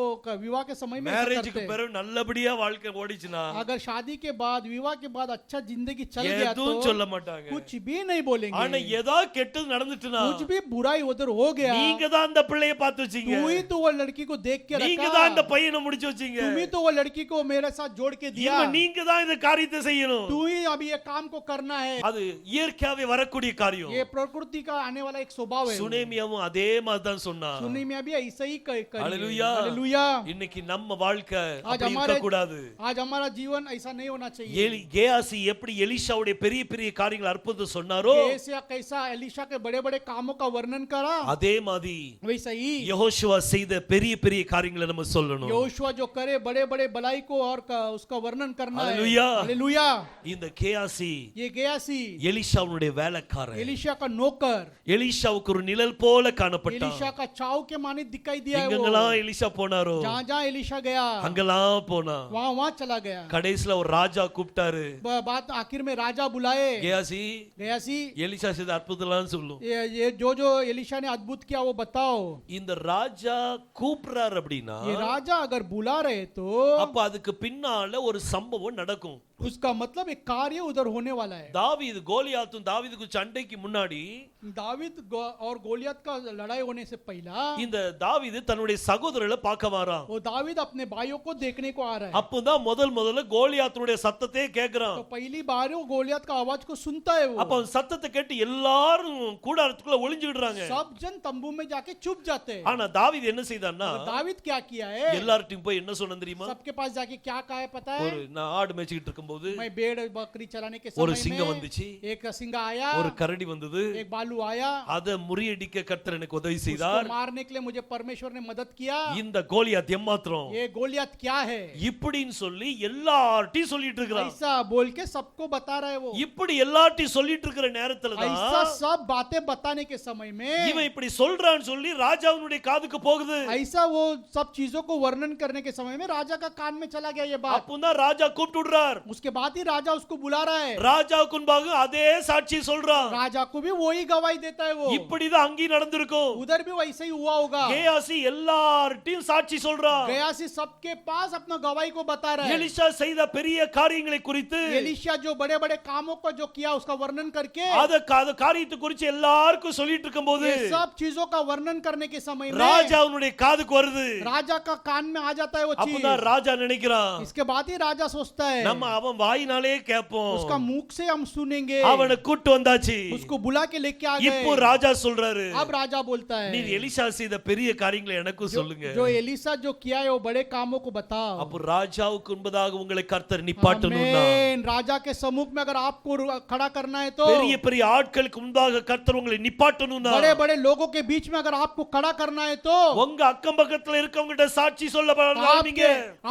विवाह के समय में ऐसा மேரேஜுக்கு करते हैं। பிறகு நல்லபடியா வாழ்க்கை ஓடிச்சுனா अगर शादी के बाद विवाह के बाद अच्छा जिंदगी चल गया तो எதுவும் சொல்ல மாட்டாங்க. कुछ भी नहीं बोलेंगे। ஆனா ஏதா கெட்டது நடந்துட்டுனா कुछ भी बुराई उधर हो गया, நீங்க தான் அந்த பிள்ளைய பார்த்து வச்சீங்க. तू ही तो वो लड़की को देख के நீங்க रखा, தான் அந்த பையனை முடிச்சு வச்சீங்க. तुम ही तो वो लड़की को मेरे साथ जोड़ के दिया, இனிமே நீங்க தான் இந்த காரியத்தை செய்யணும். तू ही अभी ये काम को करना है। அது இயற்கையாவே வரக்கூடிய காரியம். ये प्रकृति का आने वाला एक स्वभाव है। சுனேமியாவும் அதே மாதிரி தான் சொன்னா. सुनी में भी ऐसा ही करी। हालेलुया। हालेलुया। இன்னைக்கு நம்ம வாழ்க்கை आज அப்படி हमारे இருக்க கூடாது. आज हमारा जीवन ऐसा नहीं होना चाहिए। கேயாசி எப்படி எலிஷாவுடைய பெரிய பெரிய காரியங்கள் அற்புதம் சொன்னாரோ कैसा कैसा एलिशा के बड़े बड़े कामों का वर्णन करा, அதே மாதிரி वैसा ही யெகோஷுவா செய்த பெரிய பெரிய காரியங்களை நம்ம சொல்லணும். यहोशुआ जो करे बड़े बड़े भलाई को और उसका वर्णन करना है। हालेलुया। हालेलुया। இந்த கேயாசி ये गेहाजी எலிஷாவுடைய வேலைக்காரன். एलिशा का नौकर, எலிஷாவுக்கு ஒரு நிழல் போல காணப்பட்டான். एलिशा का चाव के माने दिखाई दिया है। எங்கெங்கெல்லாம் वो எலிஷா போனாரோ जहाँ जहाँ एलिशा गया அங்கெல்லாம் போனா. वहाँ वहाँ चला गया। கடைசில ஒரு ராஜா கூப்பிட்டாரு. बात आखिर में राजा बुलाए। கேயாசி गेहाजी எலிஷா செய்த அற்புதம்லாம் சொல்லும். ये जो एलिशा ने अद्भुत किया वो बताओ। இந்த ராஜா கூப்பிடுறாரு அப்படின்னா ये राजा अगर बुला रहे तो அப்ப அதுக்கு பின்னால ஒரு சம்பவம் நடக்கும். उसका मतलब एक कार्य उधर होने वाला है। தாவீது கோலியாத்தும் தாவீதுக்கு சண்டைக்கு முன்னாடி दावीद और गोलियत का लड़ाई होने से पहला இந்த தாவீது தன்னுடைய சகோதரர்களை பார்க்க வரான். वो दावीद अपने भाइयों को देखने को आ रहा है। அப்பதான் முதல்ல கோலியாத்துடைய சத்தத்தையே கேக்குறான். तो पहली बार वो गोलियत का आवाज को सुनता है। वो அப்ப அவன் சத்தத்தை கேட்டு எல்லாரும் கூடாரத்துக்குள்ள ஒளிஞ்சுக்கிடுறாங்க. सब जन तंबू में जाके चुप जाते हैं। ஆனா தாவீது என்ன செய்தான்னா दावीद क्या किया है? எல்லார்ட்டையும் போய் என்ன சொன்னது தெரியுமா? सबके पास जाके क्या कहा है पता है? ஒரு நான் ஆடு மேய்ச்சிட்டு இருக்கும்போது मैं भेड़ बकरी चलाने के ஒரு समय சிங்கம் में வந்துச்சு. एक सिंह आया, ஒரு கரடி வந்தது. एक बालू आया, அத முறியடிக்க கர்த்தர் எனக்கு உதவி उसको செய்தார். मारने के लिए मुझे परमेश्वर ने मदद किया। இந்த கோலியாத் எம்மாத்திரம் ये गोलियत क्या है? இப்படின்னு சொல்லி எல்லார்ட்டையும் சொல்லிட்டு இருக்கிறான். ऐसा बोल के सबको बता रहा है। वो இப்படி எல்லார்ட்டையும் சொல்லிட்டு இருக்கிற நேரத்துல ऐसा தான் सब बातें बताने के समय में இவன் இப்படி சொல்றான்னு சொல்லி ராஜாவுடைய காதுக்கு போகுது. ऐसा वो सब चीजों को वर्णन करने के समय में राजा का कान में चला गया ये बात। அப்பதான் ராஜா கூப்பிட்டு விடுறார். उसके बाद ही राजा उसको बुला रहा है। ராஜாவுக்கு முன்பாக அதே சாட்சி சொல்றான். राजा को भी वही गवाही देता है। वो இப்படிதான் அங்கேயும் நடந்திருக்கும். उधर भी वैसे ही हुआ होगा। கேயாசி எல்லார்ட்டையும் சாட்சி சொல்றான். गयासी सबके पास अपना गवाही को बता रहा है। எலிஷா செய்த பெரிய காரியங்களை குறித்து एलिशा जो बड़े बड़े कामों को जो किया उसका वर्णन करके அத காரியத்தை குறித்து எல்லாருக்கும் சொல்லிட்டு இருக்கும்போது ये सब चीजों का वर्णन करने के समय में ராஜாவுடைய காதுக்கு வருது. राजा का कान में आ जाता है वो चीज। அப்பதான் ராஜா நினைக்கிறான் इसके बाद ही राजा सोचता है நம்ம அவ அவன் வாயினாலே கேட்போம். उसका मुख से हम सुनेंगे. அவனை கூட்டி வந்தாச்சு. उसको बुला के लेके आ இப்போ गए. ராஜா சொல்றாரு, अब राजा बोलता है, நீர் எலிசா செய்த பெரிய காரியங்களை எனக்கும் சொல்லுங்க. जो एलिसा जो किया है वो बड़े कामों को बताओ. அப்போ ராஜாவுக்கு முன்பதாக உங்களை கர்த்தர் நிப்பாட்டணும்னா, आमीन. राजा के सम्मुख में अगर आपको खड़ा करना है तो, பெரிய பெரிய ஆட்களுக்கு முன்பாக கர்த்தர் உங்களை நிப்பாட்டணும்னா, बड़े बड़े लोगों के बीच में अगर आपको खड़ा करना है तो, உங்க அக்கம் பக்கத்துல இருக்கவங்ககிட்ட சாட்சி சொல்ல ஆரம்பிங்க.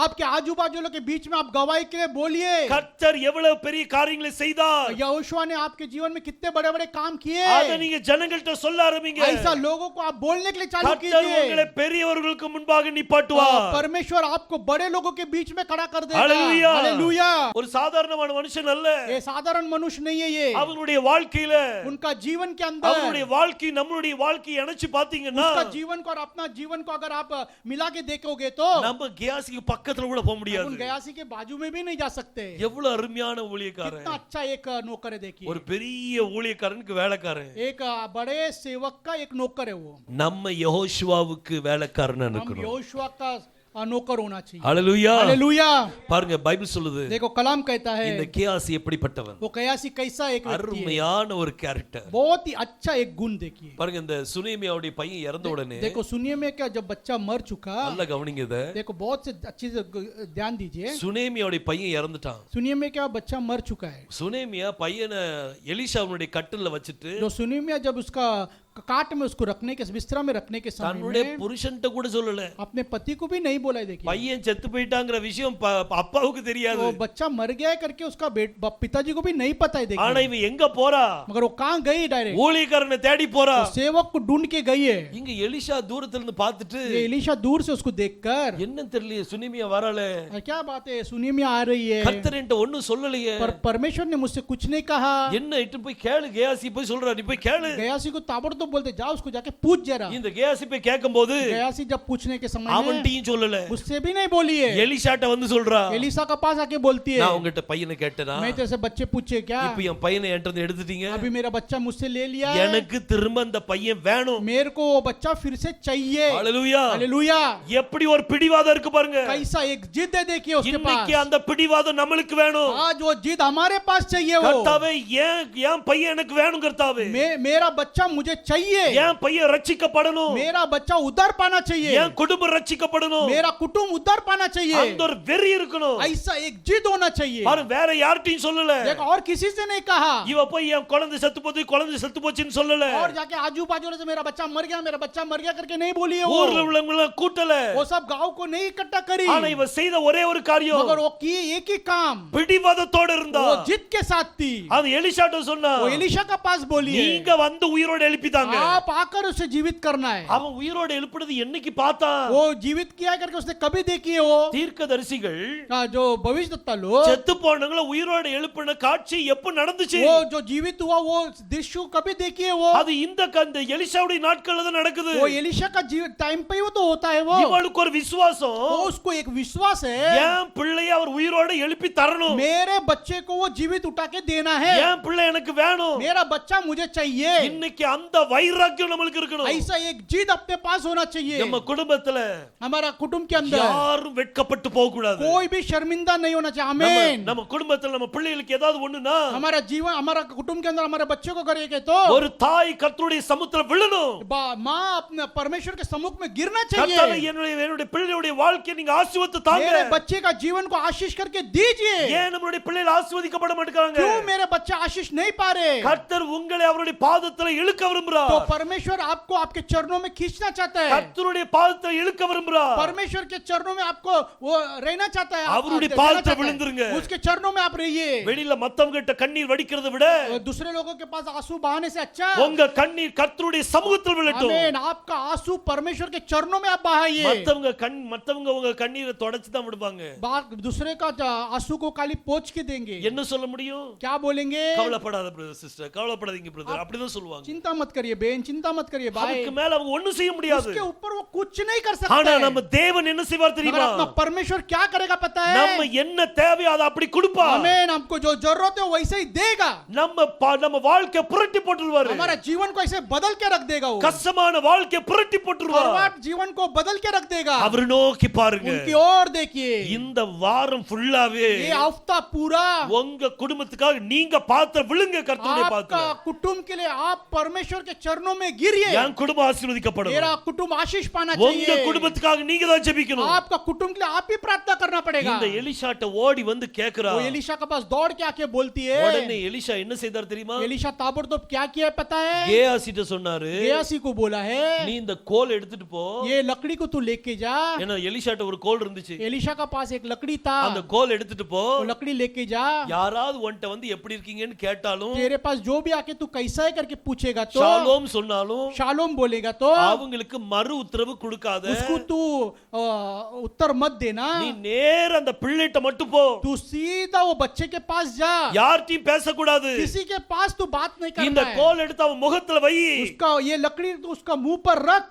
आपके आजू बाजू के बीच में आप गवाही के लिए बोलिए, கர்த்தர் எவ்வளவு பெரிய காரியங்களை செய்தார், यहोशुआ ने आपके जीवन में कितने बड़े बड़े काम किए, அத நீங்க ஜனங்கள்ட்ட சொல்ல ஆரம்பிங்க. ऐसा लोगों को आप बोलने के लिए चालू கர்த்தர் कीजिए. உங்களை பெரியவர்களுக்கு முன்பாக நிப்பாட்டுவார். परमेश्वर आपको बड़े लोगों के बीच में खड़ा कर देगा. हालेलुया. हालेलुया. ஒரு சாதாரணமான மனுஷன் அல்ல, ये साधारण मनुष्य नहीं है. ये அவனுடைய வாழ்க்கையில, उनका जीवन के अंदर, அவனுடைய வாழ்க்கை நம்மளுடைய வாழ்க்கையை இணைச்சு பாத்தீங்கன்னா, उसका जीवन को और अपना जीवन को अगर आप मिला के देखोगे तो நம்ம கியாசிக்கு பக்கத்துல கூட போக उन முடியாது. गयासी के बाजू में भी नहीं जा सकते. எவ்வளவு அருமையான ஊழியக்காரன், कितना अच्छा एक नौकर है. देखिए, ஒரு பெரிய ஊழியக்காரனுக்கு வேலைக்காரன். एक बड़े सेवक का एक नौकर है. वो நம்ம யெகோஷுவாவுக்கு வேலைக்காரனா हम இருக்கணும். यहोशुआ का नौकर होना चाहिए. ஹalleluya. हालेलुया. பாருங்க பைபிள் சொல்லுது, देखो कलाम कहता है இந்த கியாசி எப்படிப்பட்டவன், वो कयासी कैसा एक व्यक्ति है. அருமையான ஒரு கேரக்டர். बहुत ही अच्छा एक गुण. देखिए, பாருங்க இந்த சுனேமியாவுடைய பையன் இறந்த உடனே, देखो सुनिए में क्या, जब बच्चा मर चुका, நல்லா கவனிங்க இத, देखो बहुत से अच्छे से ध्यान दीजिए. சுனேமியாவுடைய பையன் இறந்துட்டான். सुनिए में क्या, बच्चा मर चुका है. சுனேமியா பையனை எலிசாவுடைய கட்டில்ல வச்சிட்டு, जो सुनिए में जब उसका काट में उसको रखने के बिस्तरा में रखने के समय தன்னுடைய में புருஷன்ட்ட கூட சொல்லல, अपने पति को भी नहीं बोला है. देखिए, பையன் செத்து போயிட்டாங்கற விஷயம் அப்பாவுக்கு தெரியாது. वो बच्चा मर गया है करके उसका पिताजी को भी नहीं पता है. ஆனா देखिए, இவன் எங்க போறா, मगर वो कहां गई डायरेक्ट, ஊழியக்காரனை தேடி போறா. वो सेवक को ढूंढ के गई है. இங்க எலிசா தூரத்துல இருந்து பார்த்துட்டு, ये एलीशा दूर से उसको देखकर, என்ன தெரியல சுனேமியா வரல, क्या बात है, सुनिए में आ रही है, கர்த்தர் என்கிட்ட ஒண்ணும் சொல்லலையே, पर परमेश्वर ने मुझसे कुछ नहीं कहा. என்ன இட்டு போய் கேளு, கேயாசி போய் சொல்றா, நீ போய் கேளு. गयासी को ताबड़तोड़ बोलते, जाओ उसको जाके पूछ जरा. இந்த கேயாசி போய் கேட்கும்போது गयासी जब पूछने के समय में அவன்கிட்டயும் சொல்லல, उससे भी नहीं बोली है. எலிசாட்ட வந்து சொல்றா, एलीशा का पास आके बोलती है, நான் உங்ககிட்ட பையனை கேட்டேனா, मैं तेरे से बच्चे पूछे क्या, இப்போ என் பையனை என்கிட்ட இருந்து எடுத்துட்டீங்க, अभी मेरा बच्चा मुझसे ले लिया है, எனக்கு திரும்ப அந்த பையன் வேணும். मेरे को वो बच्चा फिर से चाहिए. ஹalleluya. हालेलुया. எப்படி ஒரு பிடிவாதம் இருக்கு பாருங்க. कैसा एक जिद है. देखिए उसके இன்னைக்கு पास அந்த பிடிவாதம் நம்மளுக்கு வேணும். आज वो जिद हमारे पास चाहिए. वो கர்த்தாவே என் பையன் எனக்கு வேணும் கர்த்தாவே, मेरा बच्चा मुझे चाहिए. என் பையன் ரட்சிக்கப்படணும், मेरा बच्चा उद्धार पाना चाहिए. என் குடும்பம் ரட்சிக்கப்படணும், मेरा कुटुंब उद्धार पाना चाहिए. அந்த ஒரு வெறி இருக்கணும். ऐसा एक जिद होना चाहिए. பாரு வேற யார்ட்டையும் சொல்லல, देख और किसी से नहीं कहा, இவ போய் என் குழந்தை செத்து போச்சுன்னு சொல்லல, और जाके आजू बाजू से मेरा बच्चा मर गया करके नहीं बोली है. ஊர்ல वो உள்ளவங்க கூட்டல, वो सब गांव को नहीं इकट्ठा करी, ஆனா இவ செய்த ஒரே ஒரு காரியம், मगर वो की एक ही काम, பிடிவாதத்தோட இருந்தா. वो जिद के साथ थी. அது எலிசாட்ட சொன்னா, वो एलीशा का पास बोली है, நீங்க வந்து உயிரோட எழுப்பிட்டாங்க, आप आकर उसे जीवित करना है. அவன் உயிரோட எழுப்புறது என்னைக்கு பார்த்தா, वो जीवित किया करके उसने कभी देखी है. वो தீர்க்கதரிசிகள் जो भविष्यवक्ता लोग, செத்து போனவங்கள உயிரோட எழுப்பின காட்சி எப்ப நடந்துச்சு, वो जो जीवित हुआ वो दृश्य कभी देखी है. वो அது இந்த எலிசாவுடைய நாட்கள்ல தான் நடக்குது. वो एलीशा का टाइम पे वो तो होता है. वो இவளுக்கு ஒரு விசுவாசம், उसको एक विश्वास है, என் பிள்ளையை அவர் உயிரோட எழுப்பி தரணும், मेरे बच्चे को वो जीवित उठा के देना है, என் பிள்ளை எனக்கு வேணும், मेरा बच्चा मुझे चाहिए. இன்னைக்கு அந்த வைராக்கியம் நம்மளுக்கு இருக்கணும். ऐसा एक जिद अपने पास होना चाहिए. நம்ம குடும்பத்துல हमारा कुटुंब के अंदर யாரும் வெட்கப்பட்டு போக கூடாது. कोई भी शर्मिंदा नहीं होना चाहिए. आमीन. நம்ம குடும்பத்துல நம்ம பிள்ளைகளுக்கு ஏதாவது ஒண்ணுனா, हमारा जीवन, हमारा कुटुंब के अंदर हमारे बच्चे को करेंगे तो ஒரு தாய் கர்த்தருடைய சமுத்திர விழணும். माँ अपने परमेश्वर के सम्मुख में गिरना கர்த்தாவே चाहिए. என்னுடைய பிள்ளையுடைய வாழ்க்கையை நீங்க ஆசீர்வதித்து தாங்க. मेरे बच्चे का जीवन को आशीष करके दीजिए. ஏன் நம்மளுடைய பிள்ளைகள் ஆசீர்வதிக்கப்பட மாட்டேங்கிறாங்க? क्यों मेरे बच्चे आशीष नहीं पा रहे? கர்த்தர் உங்களை அவருடைய பாதத்துல இழுக்க விரும்புறார். तो परमेश्वर आपको आपके चरणों में खींचना चाहता है. கர்த்தருடைய பாதத்துல இழுக்க விரும்புறார். परमेश्वर के चरणों में आपको वो रहना चाहता है. அவருடைய रहना பாதத்துல चाहता है. விழுந்துருங்க. उसके चरणों में आप रहिए. வெளியில மத்தவங்க கிட்ட கண்ணீர் வடிக்கிறதை விட दूसरे लोगों के पास आंसू बहाने से अच्छा உங்க கண்ணீர் கர்த்தருடைய சமூகத்தில் விழட்டும். आमीन. आपका आंसू परमेश्वर के चरणों में आप बहाइए. மத்தவங்க உங்க கண்ணீரை தொடச்சு தான் விடுவாங்க. दूसरे का आंसू को खाली पोंछ के देंगे. என்ன சொல்ல முடியும்? क्या बोलेंगे? கவலைப்படாத பிரதர் சிஸ்டர், கவலைப்படாதீங்க பிரதர், அப்படிதான் சொல்லுவாங்க. चिंता मत करिए करिए बहन, चिंता मत करिए भाई, அதுக்கு மேல அவங்க ஒண்ணும் செய்ய முடியாது. उसके ऊपर वो कुछ नहीं कर ஆனா सकते। நம்ம தேவன் என்ன செய்வார் मगर தெரியுமா? अपना परमेश्वर क्या करेगा पता है? நம்ம என்ன தேவையோ அதை அப்படி கொடுப்பார். आमीन। हमको जो जरूरत है वैसे ही देगा। நம்ம வாழ்க்கை புரட்டி போட்டுருவாரு. हमारा जीवन को ऐसे बदल के रख देगा वो। கஷ்டமான வாழ்க்கை புரட்டி போட்டுருவார். बर्बाद जीवन को बदल के रख देगा। அவர் நோக்கி பாருங்க. उनकी ओर देखिए। இந்த வாரம் ஃபுல்லாவே ये हफ्ता पूरा உங்க குடும்பத்துக்காக நீங்க பாத்திரம் விழுங்க கர்த்தருடைய आपका பாத்திரம். कुटुंब के लिए आप परमेश्वर के चरणों में गिरिए। என் குடும்பம் ஆசீர்வதிக்கப்படும். मेरा कुटुंब आशीष पाना உங்க चाहिए। குடும்பத்துக்காக நீங்க தான் ஜெபிக்கணும். आपका कुटुंब के लिए आप ही प्रार्थना करना पड़ेगा। இந்த எலிஷாட்ட ஓடி வந்து கேக்குறா. वो एलिशा के पास दौड़ के आके बोलती है। உடனே எலிஷா என்ன செய்தார் தெரியுமா? एलिशा ताबड़तोड़ क्या किया है पता है? கேயாசிட்ட சொன்னாரு, गेहासी को बोला है நீ இந்த கோல் எடுத்துட்டு போ. ये लकड़ी को तू लेके जा। ஏன்னா எலிஷாட்ட ஒரு கோல் இருந்துச்சு. एलिशा का पास एक लकड़ी था, அந்த கோல் எடுத்துட்டு போ. वो लकड़ी लेके जा। யாராவது உன்கிட்ட வந்து எப்படி இருக்கீங்கன்னு கேட்டாலும், तेरे पास जो भी आके तू कैसा है करके पूछेगा तो ஷாலோம் சொன்னாலும், शालोम बोलेगा तो அவங்களுக்கு மறு உத்தரவு கொடுக்காத. उसको तू उत्तर मत देना। நீ நேர அந்த பிள்ளைட்ட மட்டும் போ. तू सीधा वो बच्चे के पास जा, யார்கிட்டயும் பேசக்கூடாது. किसी के पास तू बात नहीं இந்த करना है। கோல் எடுத்து அவன் முகத்துல வை. उसका ये लकड़ी तो उसका मुंह पर रख।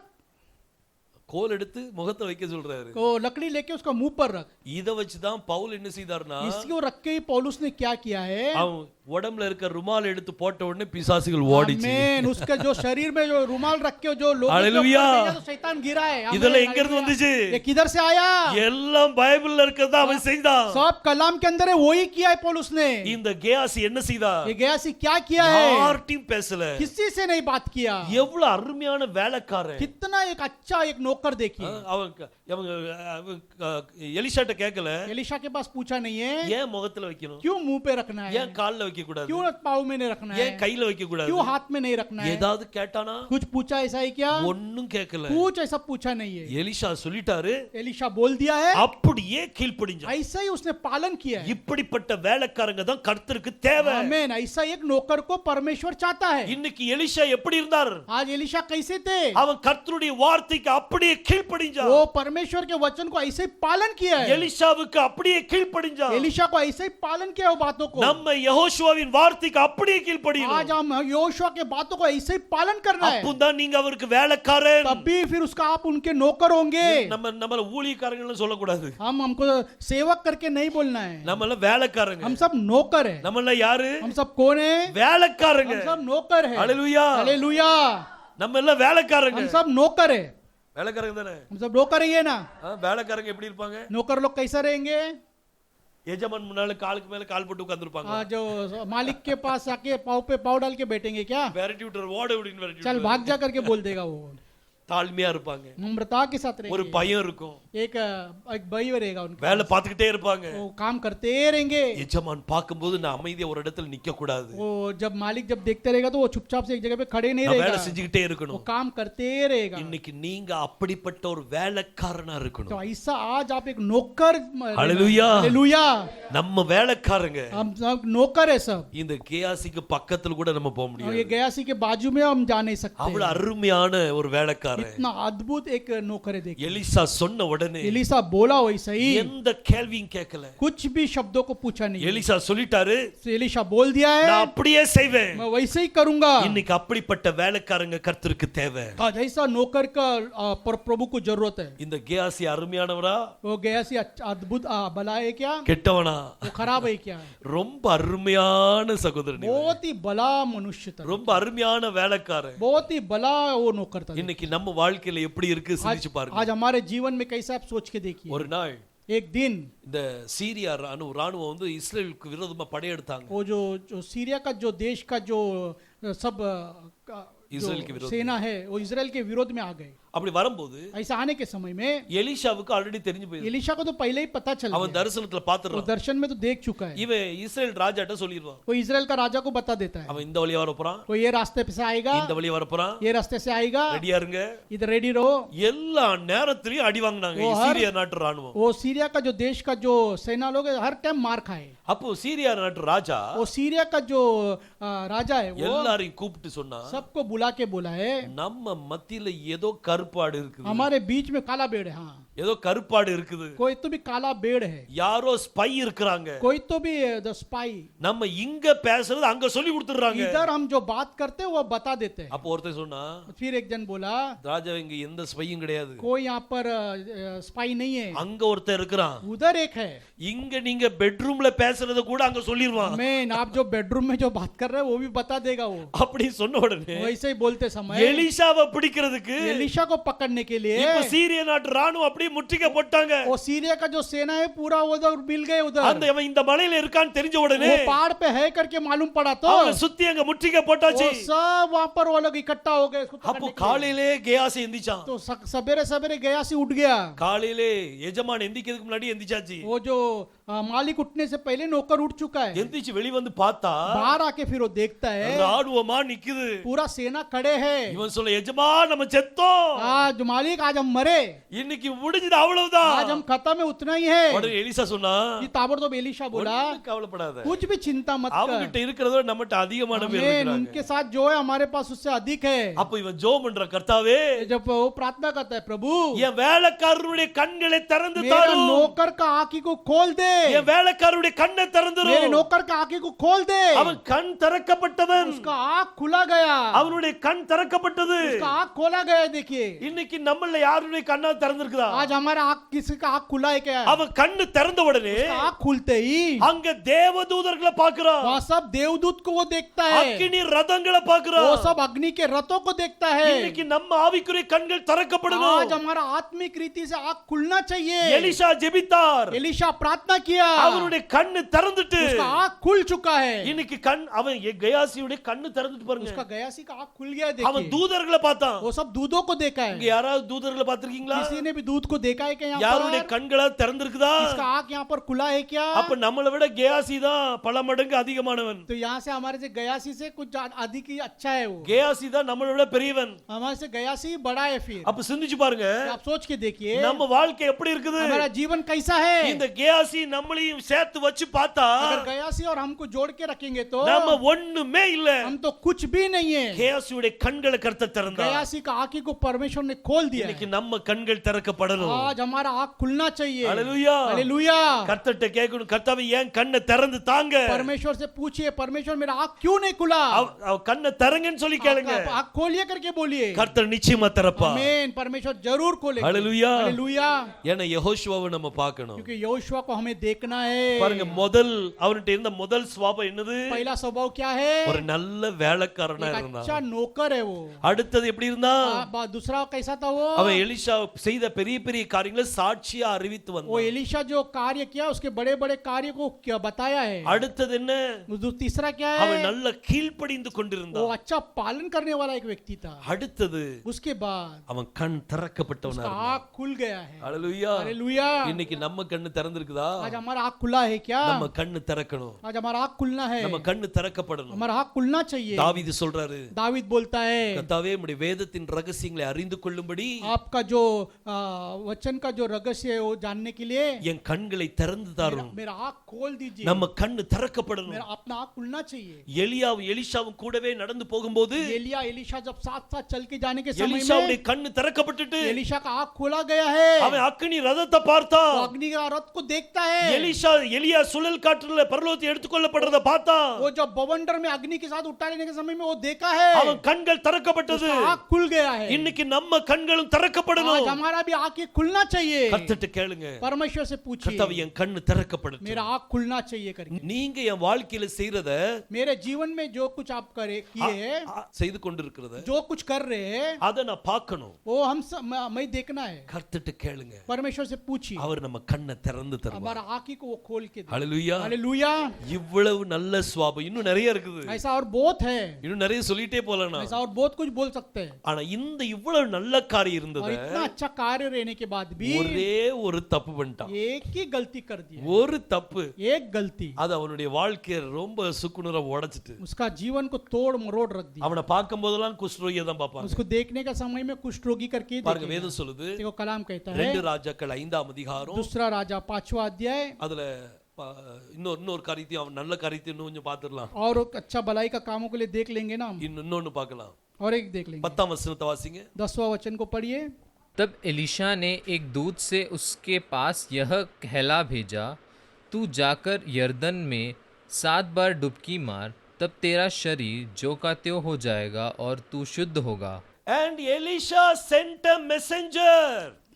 கோல் எடுத்து முகத்துல வைக்க சொல்றாரு. वो लकड़ी लेके उसका मुंह पर रख। இத வச்சு தான் பவுல் என்ன செய்தார்னா, इसको रख के ही पौलुस ने क्या किया है? அவன் உடம்புல இருக்க ருமால் எடுத்து போட்ட உடனே பிசாசுகள் ஓடிச்சு. आमीन। उसका जो शरीर में जो रुमाल रख के जो लोग हालेलुया। तो शैतान गिरा है। आमीन, இதெல்லாம் எங்க இருந்து हालेलुया। வந்துச்சு? ये किधर से आया? எல்லாம் பைபிள்ல இருக்கதா அவன் செய்தான். सब कलाम के अंदर है, वही किया है पौलुस ने। இந்த கேயாசி என்ன செய்தா? ये गेहासी क्या किया है? யார்கிட்டயும் பேசல. किसी से नहीं बात किया। எவ்வளவு அருமையான வேலைக்காரன். कितना एक अच्छा एक नौकर देखिए। எலிஷாட்ட கேட்கல, एलिशा के पास पूछा नहीं है ஏன் முகத்துல வைக்கணும், क्यों मुंह पे रखना है, ஏன் கால்ல வைக்க கூடாது, क्यों पाँव में नहीं रखना है, ஏன் கையில வைக்க கூடாது, क्यों हाथ में नहीं रखना है। ஏதாவது கேட்டானா? कुछ पूछा ऐसा है क्या? ஒண்ணும் கேட்கல. कुछ ऐसा पूछा नहीं है। எலிஷா சொல்லிட்டாரு, एलिशा बोल दिया है, அப்படியே கீழ்ப்படிஞ்சான். ऐसा ही उसने पालन किया है। இப்படிப்பட்ட வேலைக்காரங்க தான் கர்த்தருக்கு தேவை. आमीन। ऐसा एक नौकर को परमेश्वर चाहता है। இன்னைக்கு எலிஷா எப்படி இருந்தார்? आज एलिशा कैसे थे? அவன் கர்த்தருடைய வார்த்தைக்கு அப்படியே கீழ்ப்படிஞ்சான். वो परमेश्वर के वचन को ऐसे ही पालन किया है। எலிஷாவுக்கு அப்படியே கீழ்ப்படிஞ்சான். एलिशा को ऐसे ही पालन किया वो बातों को। நம்ம யெகோஷுவாவின் வார்த்தைக்கு அப்படியே கீழ்ப்படியணும். आज हम योशुआ के बातों को ऐसे ही पालन करना है, அப்பதான் நீங்க அவருக்கு வேலைக்காரன். तभी फिर उसका आप उनके नौकर होंगे। நம்மள ஊழியக்காரங்கன்னு சொல்லக்கூடாது. हमको सेवक करके नहीं बोलना है, நம்மள வேலைக்காரங்க. हम सब नौकर है। நம்மள யாரு? हम सब कौन है? வேலைக்காரங்க. हम सब नौकर है। ஹalleluya. हालेलुया। நம்ம எல்லாம் வேலைக்காரங்க. हम सब नौकर है। வேலைக்காரங்க தானே? हम सब नौकर ही है ना? வேலைக்காரங்க எப்படி இருப்பாங்க? नौकर लोग कैसा रहेंगे? எஜமான் முன்னால காலுக்கு மேல கால் போட்டு உட்கார்ந்திருப்பாங்க. जो मालिक के पास आके पाँव पे पाँव डाल के बैठेंगे क्या? விரட்டி விட்டுற ஓட விடுன்னு விரட்டி चल விட்டுற. भाग जा करके बोल देगा वो। தாழ்மையா இருப்பாங்க. नम्रता के साथ ஒரு रहेंगे। பயம் இருக்கும். एक भय रहेगा उनका। வேலை பார்த்துக்கிட்டே இருப்பாங்க. वो काम करते रहेंगे। எஜமான் பார்க்கும்போது நான் அமைதியா ஒரு இடத்துல நிக்க கூடாது. वो जब मालिक जब देखते रहेगा तो वो चुपचाप से एक जगह पे खड़े नहीं நான் வேலை रहेगा, செஞ்சுக்கிட்டே वो இருக்கணும். काम करते रहेगा। இன்னைக்கு நீங்க அப்படிப்பட்ட ஒரு வேலைக்காரனா तो இருக்கணும். ऐसा आज आप एक नौकर। हालेलुया। हालेलुया। நம்ம வேலைக்காரங்க. हम सब नौकर है सब। இந்த கேயாசிக்கு பக்கத்துல கூட நம்ம போக और ये முடியாது. गयासी के बाजू में हम जा नहीं सकते। அவ்வளவு அருமையான ஒரு வேலைக்காரன். इतना अद्भुत एक नौकर है। देखिए எலிசா சொன்ன உடனே एलिशा बोला वैसा ही, எந்த கேள்வியும் கேட்கல. कुछ भी शब्दों को पूछा नहीं। எலிசா சொல்லிட்டாரு, एलिशा बोल दिया है, நான் அப்படியே செய்வேன். मैं वैसे ही करूंगा। இன்னைக்கு அப்படிப்பட்ட வேலைக்காரங்க கர்த்தருக்கு தேவை. आज ऐसा नौकर का प्रभु को जरूरत है। இந்த கேயாசி அருமையானவரா वो गयासी अद्भुत भला है क्या? கெட்டவனா? वो खराब है क्या? ரொம்ப அருமையான சகோதரன். बहुत ही भला मनुष्य था, ரொம்ப அருமையான வேலைக்காரன். बहुत ही भला वो नौकर था। இன்னைக்கு நம்ம வாழ்க்கையில எப்படி இருக்கு சிந்திச்சு பாருங்க. आज हमारे जीवन में कैसा आप सोच के देखिए। ஒரு நாள் एक दिन இந்த சீரியா ராணுவம் வந்து இஸ்ரேலுக்கு விரோதமா படையெடுத்தாங்க. वो जो सीरिया का जो देश का जो सब इस्राएल के विरोध सेना है वो इजराइल के विरोध में आ गए। அப்படி வரும்போது ऐसा आने के समय में எலிஷாவுக்கு ஆல்ரெடி தெரிஞ்சு போயிருக்கு. एलिशा को तो पहले ही पता चल அவன் गया, தரிசனத்துல वो பாத்துறான். दर्शन में तो देख चुका है। இவன் இஸ்ரேல் ராஜாட்ட சொல்லிடுவான், वो इजराइल का राजा को बता देता है, அவன் இந்த வழியா வர போறான், वो ये रास्ते पे से आएगा, இந்த வழியா வர போறான், ये रास्ते से आएगा, ரெடியா இருங்க. इधर रेडी रहो। எல்லா நேரத்திலயும் அடி வாங்குனாங்க वो हर- சீரியா நாட்டு ராணுவம். वो सीरिया का जो देश का जो सेना लोग है, हर टाइम मार खाए। அப்போ சீரியா நாட்டு ராஜா वो सीरिया का जो राजा है वो எல்லாரையும் கூப்பிட்டு சொன்னா, सबको बुला बुला के बोला है, நம்ம மத்தியில ஏதோ கருப்பாடு இருக்குது, हमारे बीच में काला बेड़ है। हाँ, ஏதோ கருப்பாடு இருக்குது, कोई तो भी काला बेड़ है, யாரோ ஸ்பை இருக்கிறாங்க, कोई तो भी द स्पाई। நம்ம இங்க பேசுறது அங்க சொல்லி கொடுத்துறாங்க। इधर हम जो बात करते हैं वो बता देते हैं। அப்ப ஒருத்தன் சொன்னா, फिर एक जन बोला, ராஜா இங்க எந்த ஸ்பையும் கிடையாது, कोई यहाँ पर स्पाई नहीं है, அங்க ஒருத்தன் இருக்கிறான், उधर एक है। இங்க நீங்க பெட்ரூம்ல பேசுறத கூட அங்க சொல்லிடுவான்। मैं आप जो बेडरूम में जो बात कर रहे हैं वो भी बता देगा वो। அப்படி சொன்ன உடனே वैसे ही बोलते समय எலிஷாவை பிடிக்கிறதுக்கு एलिशा को पकड़ने के लिए இப்ப சீரிய நாட்டு ராணுவம் அப்படியே முற்றுகை போட்டாங்க। वो सीरिया का जो सेना है पूरा उधर मिल गए उधर। அந்த அவன் இந்த மலையில இருக்கான்னு தெரிஞ்ச உடனே वो पहाड़ पे है करके मालूम पड़ा तो அவங்க சுத்தி அங்க முற்றுகை போட்டாச்சு। वो सब वहां पर वो लोग इकट्ठा हो गए उसको அப்போ पकड़ने के लिए। காலையிலே கேயாசி எந்திச்சான்। तो सवेरे सवेरे गया सी उठ गया। காலையிலே எஜமான் எந்திக்கிறதுக்கு முன்னாடி எந்திச்சாச்சு। वो जो मालिक उठने से पहले नौकर उठ चुका है। எந்திச்சு வெளி வந்து பார்த்தா बाहर आके फिर वो देखता है ராணுவமா நிக்குது। पूरा सेना खड़े है। இவன் சொல்ல, எஜமான் நம்ம செத்தோம், आज मालिक आज हम मरे, இன்னைக்கு முடிஞ்சது அவ்வளவுதான்। आज हम खत्म है, उतना ही है। உடனே எலிசா சொன்னா, ये ताबड़तोड़ एलीशा बोला, ஒண்ணும் கவலைப்படாத, कुछ भी चिंता मत அவங்க कर, கிட்ட இருக்கிறதோட நம்மட்ட அதிகமான பேர் हमें இருக்காங்க। उनके साथ जो है हमारे पास उससे अधिक है। அப்ப இவன் ஜெபம் பண்ற, கர்த்தாவே जब वो प्रार्थना करता है, प्रभु என் வேலைக்காரருடைய கண்களை திறந்து मेरा தாரும், नौकर का आंखी को खोल दे, என் வேலைக்காரருடைய கண்ணை मेरे திறந்துரும்। नौकर का आंखी को खोल दे। அவன் கண் திறக்கப்பட்டவன், उसका आंख खुला गया, அவனுடைய கண் திறக்கப்பட்டது। उसका आंख खोला गया। देखिए இன்னைக்கு நம்மள யாருடைய கண்ணா திறந்திருக்குதா? आज हमारा आंख, किसी का आंख खुला है क्या? அவன் கண்ணு திறந்த உடனே उसका आंख खुलते ही அங்க தேவதூதர்களை பார்க்கிறான், वहाँ सब देवदूत को वो देखता है, அக்கினி ரதங்களை பார்க்கிறான்। वो सब अग्नि के रथों को देखता है। இன்னைக்கு நம்ம ஆவிக்குரிய கண்கள் திறக்கப்படணும்। आज हमारा आत्मिक रीति से आंख खुलना चाहिए। எலிஷா ஜெபித்தார், एलीशा प्रार्थना किया, அவனுடைய கண்ணு திறந்துட்டு उसका आंख खुल चुका है। இன்னைக்கு கண் அவன் கயாசியுடைய கண்ணு திறந்துட்டு பாருங்க। उसका गयासी का आंख खुल गया। அவன் देखिए தூதர்களை பார்த்தான்। वो सब दूधों को देखा இங்க है। யாராவது தூதர்களை பார்த்திருக்கீங்களா? किसी ने भी दूध को देखा है क्या? यहाँ யாருடைய पर கண்களா திறந்திருக்குதா? इसका आंख यहाँ पर खुला है क्या? அப்ப நம்மளை விட கயாசி தான் பல மடங்கு அதிகமானவன்। तो यहाँ से हमारे से गयासी से कुछ अधिक ही अच्छा है वो। கயாசி தான் நம்மளை விட பெரியவன்। हमारे से गयासी बड़ा है। फिर அப்ப சிந்திச்சு பாருங்க, आप सोच के देखिए நம்ம வாழ்க்கை எப்படி இருக்குது? हमारा जीवन कैसा है। இந்த கயாசி நம்மளையும் சேர்த்து வச்சு பார்த்தா अगर गयासी और हमको जोड़ के रखेंगे तो நம்ம ஒண்ணுமே இல்ல। हम तो कुछ भी नहीं है। கயாசியுடைய கண்களை கர்த்தர் திறந்தார்। गयासी का आंखी को परमेश्वर ने खोल दिया இன்னைக்கு है। நம்ம கண்கள் திறக்கப்படணும்। आज हमारा आंख खुलना चाहिए। ஹalleluya, हालेलुया। கர்த்தர்ட்ட கேட்கணும், கர்த்தாவே ஏன் கண்ணை திறந்து தாங்க? परमेश्वर से पूछिए, परमेश्वर मेरा आंख क्यों नहीं खुला? அவ கண்ணை திறங்கன்னு சொல்லி கேளுங்க। आंख खोलिए करके बोलिए। கர்த்தர் நிச்சயமா திறப்பா। आमीन। परमेश्वर जरूर खोलेगा। ஹalleluya, हालेलुया। ஏன்னா யெகோஷுவாவை நம்ம பார்க்கணும்। क्योंकि यहोशुआ को हमें देखना है। பாருங்க, முதல் அவன்கிட்ட இருந்த முதல் சுபாவம் என்னது? पहला स्वभाव क्या है? ஒரு நல்ல வேலைக்காரனா एक இருந்தான்। अच्छा नौकर है वो। அடுத்தது எப்படி இருந்தான்? दूसरा कैसा था वो? அவன் எலிஷா செய்த பெரிய பெரிய காரியங்களை சாட்சியா அறிவித்து वो வந்தான்। एलीशा जो कार्य किया उसके बड़े बड़े कार्य को क्या बताया है। அடுத்தது என்ன? तीसरा क्या है? அவன் நல்ல கீழ்ப்படிந்து वो கொண்டிருந்தான்। अच्छा पालन करने वाला एक व्यक्ति था। அடுத்தது उसके बाद அவன் கண் திறக்கப்பட்டவனா उसका இருந்தான்। आंख खुल गया है। ஹalleluya, हालेलुया। இன்னைக்கு நம்ம கண்ணு திறந்திருக்குதா? आज हमारा आंख खुला है क्या? நம்ம கண்ணு திறக்கணும், आज हमारा आंख खुलना है। நம்ம கண்ணு திறக்கப்படணும்। हमारा आंख खुलना चाहिए। தாவீது சொல்றாரு, दावीद बोलता है, கர்த்தாவே உம்முடைய வேதத்தின் ரகசியங்களை அறிந்து கொள்ளும்படி आपका जो वचन का जो रहस्य है वो जानने के लिए என் கண்களை திறந்து தாரும்। मेरा आंख खोल दीजिए। நம்ம கண்ணு திறக்கப்படணும்। मेरा अपना आंख खुलना चाहिए। எலியாவும் எலிஷாவும் கூடவே நடந்து போகும்போது एलिया एलीशा जब साथ साथ चल के जाने के समय எலிஷாவுடைய में கண்ணு திறக்கப்பட்டுட்டு एलीशा का आंख खोला गया है। அவன் அக்கினி ரதத்தை பார்த்தான்। वो अग्नि का रथ को देखता है। எலியா சுழல் காற்றுல பரலோகத்தை எடுத்துக்கொள்ளப்படுறத பார்த்தான்। वो जब बवंडर में अग्नि के साथ उठा लेने के समय में वो देखा है। அவன் கண்கள் திறக்கப்பட்டது। उसका आंख खुल गया है। இன்னைக்கு நம்ம கண்களும் திறக்கப்படணும்। आज हमारा भी आंखें खुलना चाहिए। கர்த்தர்ட்ட கேளுங்க, परमेश्वर से पूछिए, கர்த்தாவே என் கண்ணு திறக்கப்படட்டும்। मेरा आंख खुलना चाहिए करके। நீங்க என் வாழ்க்கையில செய்யறத मेरे जीवन में जो कुछ आप करे किए செய்து கொண்டிருக்கிறத जो कुछ कर रहे हैं அதை நான் பார்க்கணும்। वो मैं देखना है। கர்த்தர்ட்ட கேளுங்க, परमेश्वर से पूछिए, அவர் நம்ம கண்ணை திறந்து தருவார்। हमारा आंखी को वो खोल के दे। ஹalleluya, हालेलुया। இவ்வளவு நல்ல சுபாவம் இன்னும் நிறைய இருக்குது। ऐसा और बहुत है, இன்னும் நிறைய சொல்லிட்டே போலாம்। ऐसा और बहुत कुछ बोल सकते हैं। ஆனா இந்த இவ்வளவு நல்ல காரியம் और இருந்தது, इतना अच्छा कार्य रहने के बाद भी ஒரே ஒரு தப்பு பண்ணிட்டான்। एक ही गलती कर दी। ஒரு தப்பு, एक गलती அது அவனுடைய வாழ்க்கையை ரொம்ப சுக்குநூறா உடைச்சிட்டு उसका जीवन को तोड़ मरोड़ रख दिया। அவனை பார்க்கும் போதெல்லாம் குஷ்டரோகியை தான் பார்ப்பாங்க। उसको देखने का समय में कुष्ठ रोगी करके பாருங்க, देखेगा। வேதம் சொல்லுது, देखो कलाम कहता है, 2 ராஜாக்கள் 5ஆம் அதிகாரம், दूसरा राजा 5वां अध्याय। அதுல இன்னொரு காரியத்தையும் அவன் நல்ல காரியத்தையும் இன்னும் கொஞ்சம் பார்த்துடலாம், और एक अच्छा भलाई का कामों के लिए देख लेंगे ना हम। இன்னொன்னு பார்க்கலாம்। और एक देख लेंगे 10ஆம் வசனத்தை வாசிங்க. 10वां वचन को पढ़िए। तब एलीशा ने एक दूत से उसके पास यह कहला भेजा, तू जाकर यरदन में 7 बार डुबकी मार, तब तेरा शरीर जो का त्यों हो जाएगा और तू शुद्ध होगा। And Elisha sent a messenger.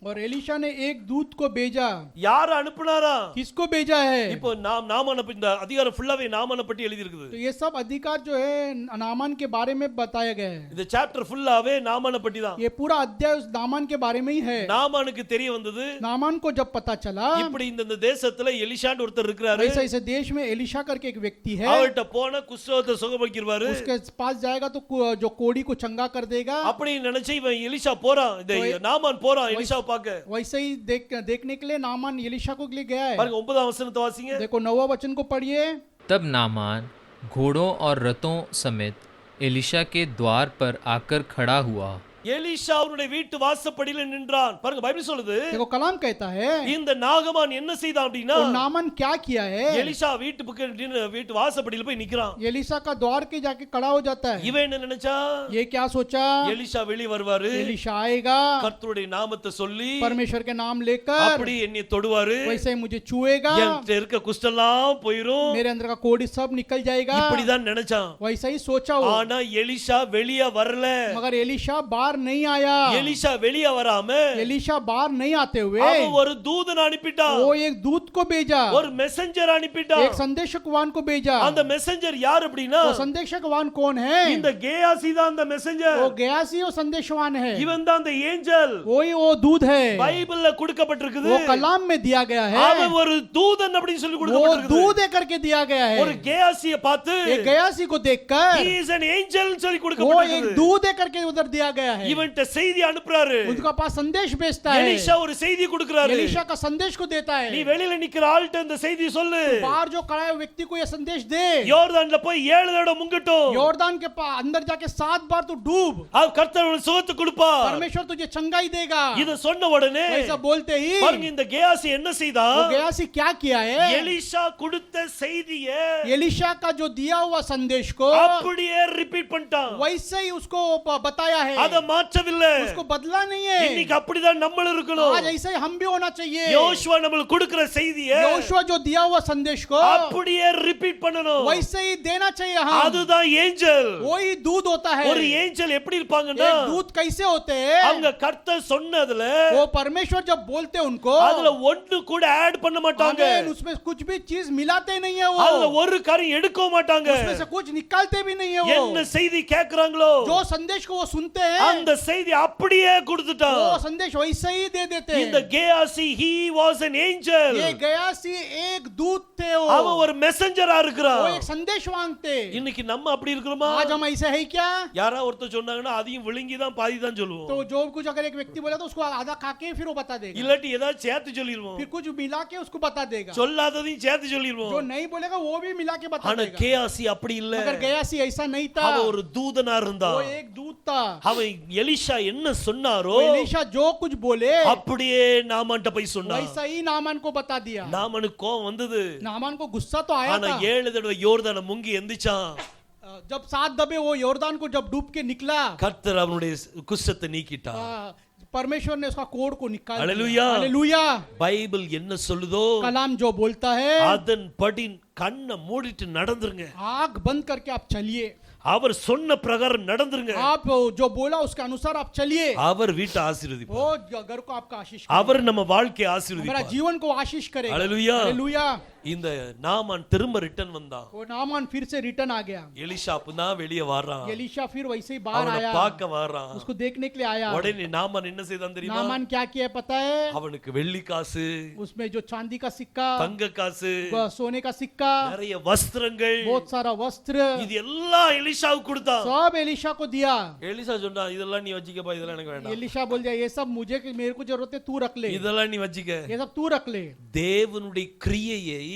और एलिशा ने एक दूत को भेजा। யார் அனுப்புனாரா? किसको भेजा है? இப்போ நாமான இந்த அதிகாரம் ஃபுல்லாவே நாமான பத்தி எழுதி இருக்குது. तो ये सब अधिकार जो है नामान के बारे में बताया गया है। இந்த சாப்டர் ஃபுல்லாவே நாமான பத்தி தான். ये पूरा अध्याय उस नामान के बारे में ही है। நாமானுக்கு தெரிய வந்தது, नामान को जब पता चला இப்படி இந்த தேசத்துல எலிஷான்னு ஒருத்தர் இருக்காரு, ऐसे ऐसे देश में एलिशा करके एक व्यक्ति है, அவர்ட்ட போனா குஷ்டரோகத்தை சுகப்படுத்திடுவாரு, उसके पास जाएगा तो जो कोड़ी को चंगा कर देगा। அப்படி நினைச்சு இவன் எலிஷா போறான், இந்த நாமான் போறான் எலிஷா பார்க்க. वैसे ही देखने के लिए नामान एलिशा को लिए गया है। பாருங்க 9ஆம் வசனத்தை வாசிங்க. देखो 9वां वचन को पढ़िए। तब नामान घोड़ों और रथों समेत एलीशा के द्वार पर आकर खड़ा हुआ। எலிஷா அவருடைய வீட்டு வாசப்படியில நின்றான். பாருங்க பைபிள் சொல்லுது, देखो कलाम कहता है இந்த நாகமான் என்ன செய்தான் அப்படினா, और नामान क्या किया है? எலிஷா வீட்டு வாசப்படியில போய் நிக்கிறான். एलिशा का द्वार के जाके खड़ा हो जाता है। இவன் என்ன நினைச்சா, ये क्या सोचा? எலிஷா வெளிய வருவாரு, एलिशा आएगा, கர்த்தருடைய நாமத்தை சொல்லி परमेश्वर के नाम लेकर அப்படி என்னை தொடுவாரு, वैसे ही मुझे छुएगा, என்கிட்ட இருக்க குஷ்டெல்லாம் போயிரும், मेरे अंदर का कोड़ी सब निकल जाएगा। இப்படிதான் நினைச்சான். वैसा ही सोचा वो, ஆனா எலிஷா வெளிய வரல. मगर एलिशा बाहर नहीं आया। எலிஷா வெளிய வராம एलिशा बाहर नहीं आते हुए அவன் ஒரு தூதனை அனுப்பிட்டான், वो एक दूत को भेजा, ஒரு மெசஞ்சர் அனுப்பிட்டான். एक संदेशकवान को भेजा। அந்த மெசஞ்சர் யார் அப்படினா, वो संदेशकवान कौन है? இந்த கேயாசி தான் அந்த மெசஞ்சர். वो गयासी वो संदेशवान है, இவன் தான் அந்த ஏஞ்சல். वही वो दूत है, பைபிள்ல கொடுக்கப்பட்டிருக்குது. वो कलाम में दिया गया है, அவன் ஒரு தூதன் அப்படி சொல்லி वो கொடுக்கப்பட்டிருக்குது. दूत करके दिया गया है। ஒரு கேயாசியை பார்த்து एक गयासी को देखकर he is an angel சொல்லி वो एक கொடுக்கப்பட்டிருக்குது. दूत करके उधर दिया गया है। இவன்ட்ட செய்தி அனுப்புறாரு, उनका पास संदेश भेजता है, எலிஷா ஒரு செய்தி கொடுக்கறாரு, एलिशा का संदेश को देता है। நீ வெளியில நிக்கிற ஆள்கிட்ட இந்த செய்தி சொல்லு, बाहर जो खड़ा है व्यक्ति को ये संदेश दे, யோர்தான்ல போய் 7 தடவை முங்கட்டும், योर्दान के अंदर जाके 7 बार तू डूब, அவ கர்த்தர் உனக்கு சுகத்தை கொடுப்பார், परमेश्वर तुझे चंगाई देगा। இத சொன்ன உடனே ऐसा बोलते ही பாருங்க இந்த கேயாசி என்ன செய்தா, वो गयासी क्या किया है? எலிஷா கொடுத்த செய்தியை एलिशा का जो दिया हुआ संदेश को அப்படியே ரிப்பீட் பண்ணிட்டான். वैसे ही उसको बताया है, அத மாற்றவில்லை. उसको बदला नहीं है। இன்னைக்கு அப்படிதான் நம்மளும் இருக்கணும். आज ऐसे ही हम भी होना चाहिए। யோசுவா நமக்கு கொடுக்கிற செய்தியை योशुआ जो दिया हुआ संदेश को அப்படியே ரிப்பீட் பண்ணணும். वैसे ही देना चाहिए हम। அதுதான் ஏஞ்சல். वही दूत होता है। ஒரு ஏஞ்சல் எப்படி இருப்பாங்கன்னா, एक दूत कैसे होते हैं? அவங்க கர்த்தர் சொன்னதுல वो परमेश्वर जब बोलते उनको அதுல ஒண்ணு கூட ஆட் பண்ண மாட்டாங்க, आमीन, उसमें कुछ भी चीज मिलाते नहीं है, அதுல वो ஒரு காரியம் எடுக்க மாட்டாங்க. उसमें से कुछ निकालते भी नहीं है। என்ன वो செய்தி கேக்குறாங்களோ जो संदेश को वो सुनते हैं அந்த செய்தி அப்படியே கொடுத்துட்டான். वो संदेश वैसे ही दे देते இந்த हैं। Gehazi he was an angel. ये गयासी एक दूत थे, அவன் वो ஒரு மெசஞ்சரா இருக்கிறான். एक संदेशवान थे। இன்னைக்கு நம்ம அப்படி இருக்கிறோமா? आज हम ऐसे है क्या? யாரா ஒருத்தர் சொன்னாங்கன்னா அதையும் விழுங்கி தான் பாதி தான் சொல்லுவோம், तो जो कुछ अगर एक व्यक्ति बोला तो उसको आधा खा के फिर वो बता देगा, இல்லாட்டி ஏதாவது சேர்த்து சொல்லிடுவோம், फिर कुछ मिला के उसको बता देगा, சொல்லாததையும் சேர்த்து जो சொல்லிடுவோம். नहीं बोलेगा वो भी मिला के बता ஆனா देगा। கேயாசி அப்படி இல்ல, मगर गयासी ऐसा नहीं था, அவன் ஒரு தூதனா இருந்தான். वो एक दूत था। அவன் எலிஷா என்ன சொன்னாரோ वो एलीशा जो कुछ बोले அப்படியே நாமான்ட்ட போய் சொன்னான். वैसा ही नामान को बता दिया। நாமானுக்கு கோவம் வந்தது, नामान को गुस्सा तो आया ஆனா था। 7 தடவை யோர்தானை முங்கி எந்திச்சான். जब 7 दबे वो योर्दान को जब डूब के निकला, கர்த்தர் அவனுடைய குஷ்டத்தை நீக்கிட்டார். परमेश्वर ने उसका कोड़ को निकाल दिया। हालेलुया। हालेलुया। பைபிள் என்ன சொல்லுதோ कलाम जो बोलता है அதன்படி கண்ணை மூடிட்டு நடந்துருங்க. आंख बंद करके आप चलिए, அவர் சொன்ன பிரகாரம் நடந்துருங்க. आप जो बोला उसके अनुसार आप चलिए, அவர் வீட்டை ஆசீர்வதிப்பார், वो घर को आपका आशीष அவர் நம்ம வாழ்க்கையை हमारा ஆசீர்வதிப்பார். जीवन को आशीष करेगा। हालेलुया। हालेलुया। இந்த நாமான் திரும்ப ரிட்டர்ன் வந்தான். वो नामान फिर से रिटर्न आ गया। எலிஷா அப்பதான் வெளியே வரான், एलीशा फिर वैसे ही बाहर அவனை आया, பார்க்க வரான். उसको देखने के लिए आया। உடனே நாமான் என்ன செய்தான் தெரியுமா? नामान क्या किया पता है? அவனுக்கு வெள்ளி காசு, उसमें जो चांदी का सिक्का, தங்க காசு, सोने का सिक्का, நிறைய वस्त्रங்கள், बहुत सारा वस्त्र, இது எல்லாம் எலிஷாவுக்கு கொடுத்தான். सब एलीशा को दिया। எலிஷா சொன்னான், இதெல்லாம் நீ வச்சிக்கப்பா, இதெல்லாம் எனக்கு வேண்டாம், एलीशा बोल दिया ये सब मुझे मेरे को जरूरत है, तू रख ले, இதெல்லாம் நீ வச்சிக்க. ये सब तू रख ले। தேவனுடைய கிரியையை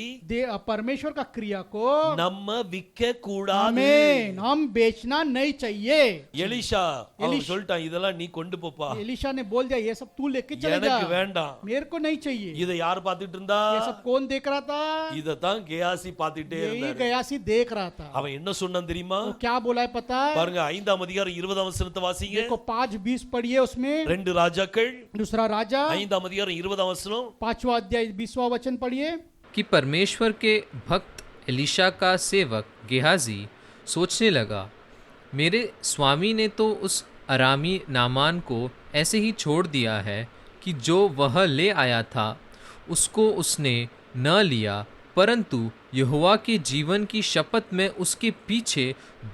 परमेश्वर का क्रिया को நம்ம விற்க கூடாது. हमें हम बेचना नहीं चाहिए. எலிஷா அவன் சொல்லிட்டான், இதெல்லாம் நீ கொண்டு போப்பா, एलिशा ने बोल दिया ये सब तू लेके चले जा, எனக்கு வேண்டாம். मेरे को नहीं चाहिए. இதை யார் பார்த்துட்டு இருந்தா? ये सब कौन देख रहा था? இதத்தான் கேயாசி பார்த்துட்டே यही இருந்தாரு. गयासी देख रहा था. அவன் என்ன சொன்னான் தெரியுமா? वो क्या बोला है पता है? பாருங்க 5ஆம் அதிகாரம் 20ஆம் வசனத்தை வாசிங்க. देखो 5:20 पढ़िए उसमें. 2 ராஜாக்கள் दूसरा राजा 5ஆம் அதிகாரம் 20ஆம் வசனம். 5वां अध्याय 20वां वचन पढ़िए. कि परमेश्वर के भक्त एलीशा का सेवक गेहाजी सोचने लगा, मेरे स्वामी ने तो उस अरामी नामान को ऐसे ही छोड़ दिया है कि जो वह ले आया था उसको उसने न लिया, परंतु यहोवा के जीवन की शपथ में उसके पीछे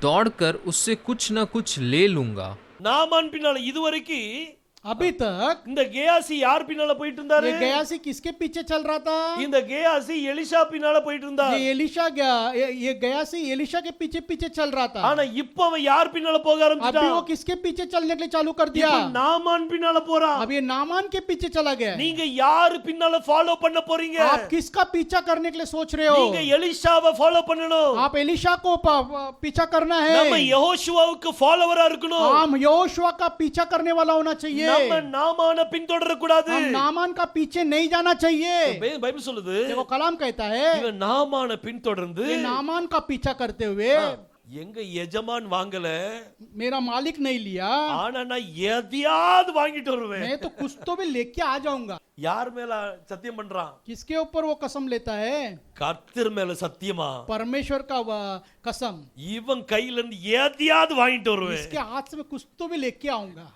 दौड़कर उससे कुछ न कुछ ले लूंगा. நாமான் பின்னால இதுவரைக்கும் अभी तक இந்த கேயாசி யார் பின்னால போயிட்டு இருந்தாரு? ये गयासी किसके पीछे चल रहा था? இந்த கேயாசி எலிஷா பின்னால போயிட்டு இருந்தார். ये एलिशा गया, ये गयासी एलिशा के पीछे पीछे चल रहा था. ஆனா இப்போ அவன் யார் பின்னால போக अभी ஆரம்பிச்சிட்டான்? वो किसके पीछे चलने के लिए चालू कर दिया? இப்போ நாமான் பின்னால போறான். अब ये नामान के पीछे चला गया. நீங்க யார் பின்னால ஃபாலோ பண்ண போறீங்க? आप किसका पीछा करने के लिए सोच रहे हो? நீங்க எலிஷாவை ஃபாலோ பண்ணணும். आप एलिशा को पीछा करना है. நம்ம யெகோஷுவாவுக்கு ஃபாலோவரா இருக்கணும். हम यहोशुआ का पीछा करने वाला होना चाहिए. நம்ம நாமான பின்தொடர கூடாது. हम नामान का पीछे नहीं जाना चाहिए. பைபிள் சொல்லுது, देखो कलाम कहता है இவன் நாமான பின்தொடர்ந்து ये नामान का पीछा करते हुए எங்க எஜமான் வாங்கல, मेरा मालिक नहीं लिया, ஆனா நான் எதையாவது வாங்கிட்டு வருவேன். मैं तो कुछ तो भी लेके आ जाऊंगा. யார் மேல சத்தியம் பண்றான்? किसके ऊपर वो कसम लेता है? கர்த்தர் மேல சத்தியமா? परमेश्वर का कसम. இவன் கையில இருந்து எதையாவது வாங்கிட்டு வருவேன். इसके हाथ से मैं कुछ तो भी लेके आऊंगा.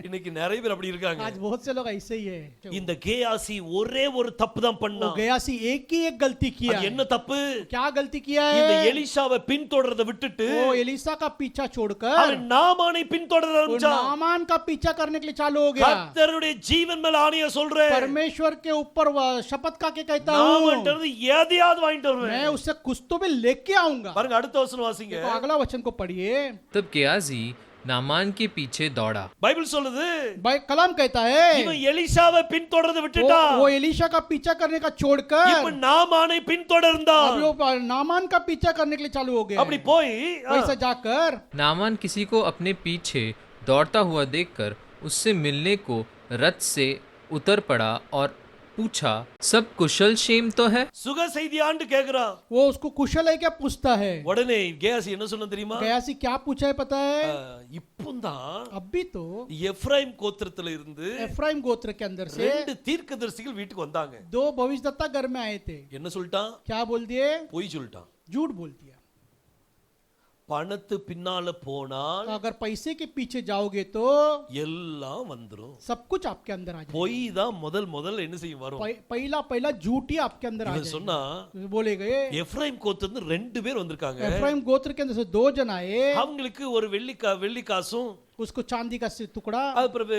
இன்னைக்கு நிறைய பேர் அப்படி இருக்காங்க. आज बहुत से लोग ऐसे ही है. இந்த கேயாசி ஒரே ஒரு தப்பு தான் वो பண்ணான். गयासी एक ही एक गलती किया. அது என்ன தப்பு? क्या गलती किया இந்த है? எலிஷாவை பின்தொடர்றத விட்டுட்டு वो एलिशा का पीछा छोड़कर அவன் நாமானை பின்தொடர वो ஆரம்பிச்சான். नामान का पीछा करने के लिए चालू हो गया. கர்த்தருடைய ஜீவன் மேல ஆணைய சொல்றேன், परमेश्वर के ऊपर शपथ का के कहता हूँ நாமன்ட்ட இருந்து எதையாவது வாங்கிட்டு मैं வருவேன். उससे कुछ तो भी लेके आऊंगा. பாருங்க அடுத்த வசனம் வாசிங்க. देखो अगला वचन को पढ़िए. तब गेहाजी नामान के पीछे दौड़ा. பைபிள் சொல்லுது, भाई कलाम कहता है இவன் எலிஷாவை பின்தொடர்றத விட்டுட்டான். वो एलिशा का पीछा करने का இப்ப छोड़कर நாமானை பின்தொடர்ந்தான். अब वो नामान का पीछा करने के लिए चालू हो गया. அப்படி போய் वैसा जाकर नामान किसी को अपने पीछे दौड़ता हुआ देखकर उससे मिलने को रथ से उतर पड़ा और पूछा, सब कुशल क्षेम तो है? சுக செய்தியான்னு கேக்குறான். वो उसको कुशल है क्या पूछता है. உடனே கேயாசி என்ன சொன்ன தெரியுமா? गयासी क्या पूछा है पता है? இப்போதான் अभी तो எப்ராயிம் கோத்திரத்துல இருந்து एफ्राइम गोत्र के अंदर से 2 தீர்க்கதரிசிகள் வீட்டுக்கு வந்தாங்க. 2 भविष्यद्वक्ता घर में आए थे. என்ன சொல்லிட்டான்? क्या बोल दिए? பொய் சொல்லிட்டான். झूठ बोल दिया. பணத்து பின்னால போனால் अगर पैसे के पीछे जाओगे तो எல்லாம் வந்துரும். सब कुछ आपके अंदर आ जाएगा. பொய் தான் முதல் என்ன செய்யும் வரும். पहला झूठ ही आपके अंदर आ இவன் जाएगा. சொன்னா बोले गए எப்ராயிம் கோத்திரத்துல இருந்து 2 பேர் வந்திருக்காங்க. एफ्राइम गोत्र के अंदर से 2 जन आए. அவங்களுக்கு ஒரு வெள்ளி காசும் उसको चांदी का टुकड़ा அது பிறகு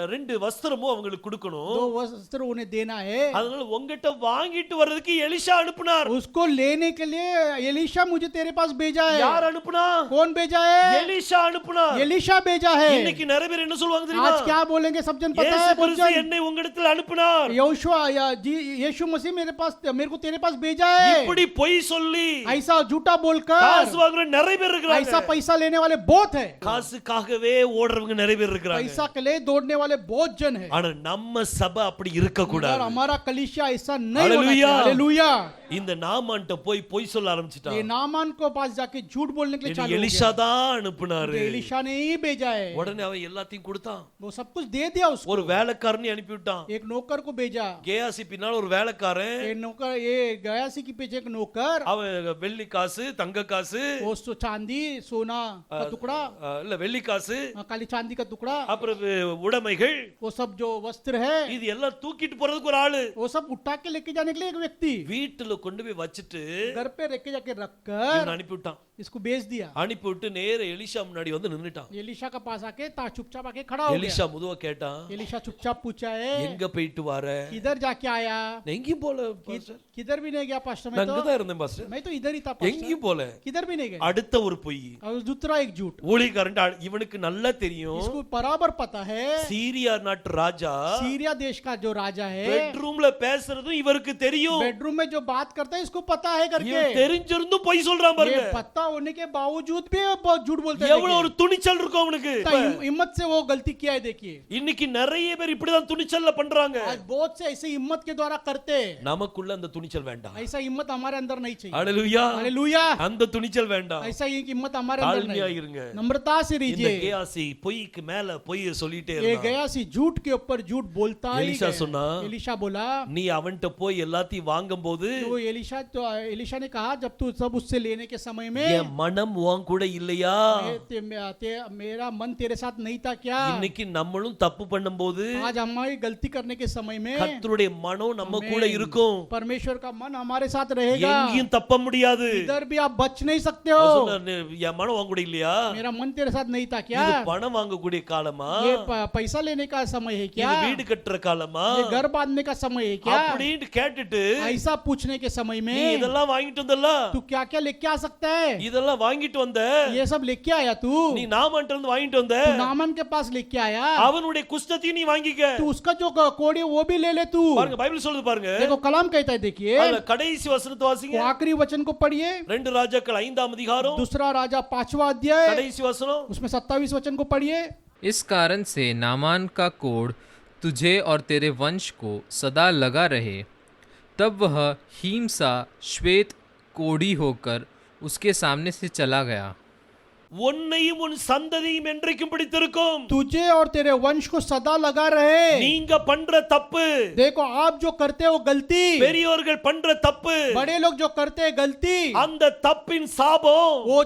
2 வஸ்திரமும் அவங்களுக்கு கொடுக்கணும். 2 वस्त्र उन्हें देना है. அதனால உங்ககிட்ட வாங்கிட்டு வர்றதுக்கு எலிஷா அனுப்புனார். उसको लेने के लिए एलिशा मुझे तेरे पास भेजा है. யார் அனுப்புனா? कौन भेजा है? எலிஷா அனுப்புனார். एलिशा भेजा है. இன்னைக்கு நிறைய பேர் என்ன சொல்வாங்க தெரியுமா? आज क्या बोलेंगे सब जन पता இயேசு है? கிறிஸ்து என்னை உங்களிடத்தில் அனுப்புனார். यीशु मसीह मेरे को तेरे पास भेजा है. இப்படி பொய் சொல்லி ऐसा झूठा बोलकर காசு வாங்குற நிறைய பேர் ऐसा இருக்காங்க. पैसा लेने वाले बहुत है. காசுக்காகவே ஓடுறவங்க நிறைய பேர் இருக்காங்க. पैसा के लिए दौड़ने वाले बहुत जन है. ஆனா நம்ம சபை அப்படி இருக்க और கூடாது. हमारा कलीसिया ऐसा नहीं होना हालेलुया. चाहिए. हालेलुया. இந்த நாமான்ட்ட போய் பொய் சொல்ல ये ஆரம்பிச்சிட்டான். नामान को पास जाके झूठ बोलने के लिए चालू हो எலிஷா गया. தான் அனுப்புனாரு. एलिशा ने ही भेजा है. உடனே அவன் எல்லாத்தையும் கொடுத்தான். वो सब कुछ दे दिया उसको. ஒரு வேலைக்காரனை அனுப்பி விட்டான். एक नौकर को भेजा. கேயாசி பின்னால ஒரு வேலைக்காரன். ये गयासी के पीछे एक नौकर. அவன் வெள்ளி காசு, தங்க காசு, वो चांदी सोना का टुकड़ा, இல்ல வெள்ளி காசு, काली चांदी का टुकड़ा, அப்புறம் உடைமைகள், वो सब जो वस्त्र है இது எல்லாம் தூக்கிட்டு போறதுக்கு ஒரு ஆளு. वो सब उठा के लेके जाने के लिए एक व्यक्ति வீட்டுல கொண்டு போய் வச்சிட்டு घर पे लेके जाके இவனை रखकर அனுப்பி விட்டான். इसको बेच दिया. அனுப்பி விட்டு நேர எலிஷா முன்னாடி வந்து நின்னுட்டான். एलिशा का पास आके चुपचाप आके खड़ा हो எலிஷா गया. முதுவா கேட்டான், एलिशा चुपचाप पूछा है எங்க போயிட்டு வர? किधर जाके आया? நான் எங்கேயும் போல பாஸ்டர். किधर भी नहीं गया पास्टर. நான் அங்க தான் இருந்தேன் பாஸ்டர். मैं तो इधर ही था पास्टर. எங்கேயும் போல. किधर भी नहीं गया. அடுத்த ஒரு பொய். और दूसरा एक झूठ. ஊழியக்காரன் இவனுக்கு இவனுக்கு நல்லா தெரியும் इसको बराबर पता है சீரியா நாட்டு ராஜா सीरिया देश का जो राजा है பெட்ரூம்ல பேசுறதும் இவருக்கு தெரியும் बेडरूम में जो बात करता है इसको पता है करके இவன் தெரிஞ்சிருந்தும் பொய் சொல்றான் ये பாருங்க पता होने के बावजूद भी वो बहुत झूठ बोलते हैं எவ்வளவு ஒரு துணிச்சல் இருக்கும் அவனுக்கு हिम्मत से वो गलती किया है देखिए இன்னைக்கு நிறைய பேர் இப்படிதான் துணிச்சல்ல பண்றாங்க आज बहुत से ऐसे हिम्मत के द्वारा करते हैं நமக்குள்ள அந்த துணிச்சல் வேண்டாம் ऐसा हिम्मत हमारे अंदर नहीं चाहिए ஹalleluya हालेलुया அந்த துணிச்சல் வேண்டாம் ऐसा ही हिम्मत हमारे अंदर தாழ்மையா नहीं இருங்க नम्रता से இந்த रहिए கேயாசி பொய்க்கு மேல பொய் சொல்லிட்டே ये இருந்தான் गया सी झूठ के ऊपर झूठ बोलता ही எலிசா गया। சொன்னா एलिशा बोला நீ அவன்கிட்ட போய் எல்லாத்தையும் வாங்கும்போது तो एलिशा ने कहा जब तू सब उससे लेने के समय में என் மனம் உன் கூட இல்லையா मेरा मन तेरे साथ नहीं था क्या இன்னைக்கு நம்மளும் தப்பு பண்ணும்போது आज हमारी गलती करने के समय में கர்த்தருடைய மனம் நம்ம கூட இருக்கும் परमेश्वर का मन हमारे साथ रहेगा எங்கேயும் தப்ப முடியாது इधर भी आप बच नहीं सकते அவர் हो சொன்னாரு, என் மனம் உன் கூட இல்லையா मेरा मन तेरे साथ नहीं था क्या இது பணம் வாங்கக்கூடிய காலமா ये पैसा लेने का समय है क्या இது வீடு கட்டுற காலமா ये घर बांधने का समय है क्या அப்படின்னு கேட்டுட்டு ऐसा पूछने के समय நீ में இதெல்லாம் வாங்கிட்டு வந்தல்ல तू क्या क्या लेके आ सकता है இதெல்லாம் வாங்கிட்டு வந்த ये सब लेके आया तू நீ நாமான்ட்ட இருந்து வாங்கிட்டு வந்த तू नामन के पास लेके आया அவனுடைய குஷ்டத்தையும் நீ வாங்கிக்க तू उसका जो कोड़ी है वो भी ले ले तू பாருங்க பைபிள் சொல்லுது பாருங்க देखो कलाम कहता है देखिए அதுல கடைசி வசனத்தை வாசிங்க वो आखिरी वचन को पढ़िए 2 ராஜாக்கள் 5ஆம் அதிகாரம் दूसरा राजा 5वां अध्याय கடைசி வசனம் उसमें 27 वचन को पढ़िए इस कारण से नामान का कोढ़ तुझे और तेरे वंश को सदा लगा रहे। तब वह हिमसा श्वेत कोढ़ी होकर उसके सामने से चला गया। உன்னையும் உன் சந்ததியும் என்றைக்கும் பிடித்திருக்கும் तुझे और तेरे वंश को सदा लगा रहे நீங்க பண்ற தப்பு देखो आप जो करते हो गलती பெரியோர்கள் பண்ற தப்பு बड़े लोग जो करते हैं गलती அந்த தப்பின் சாபம் वो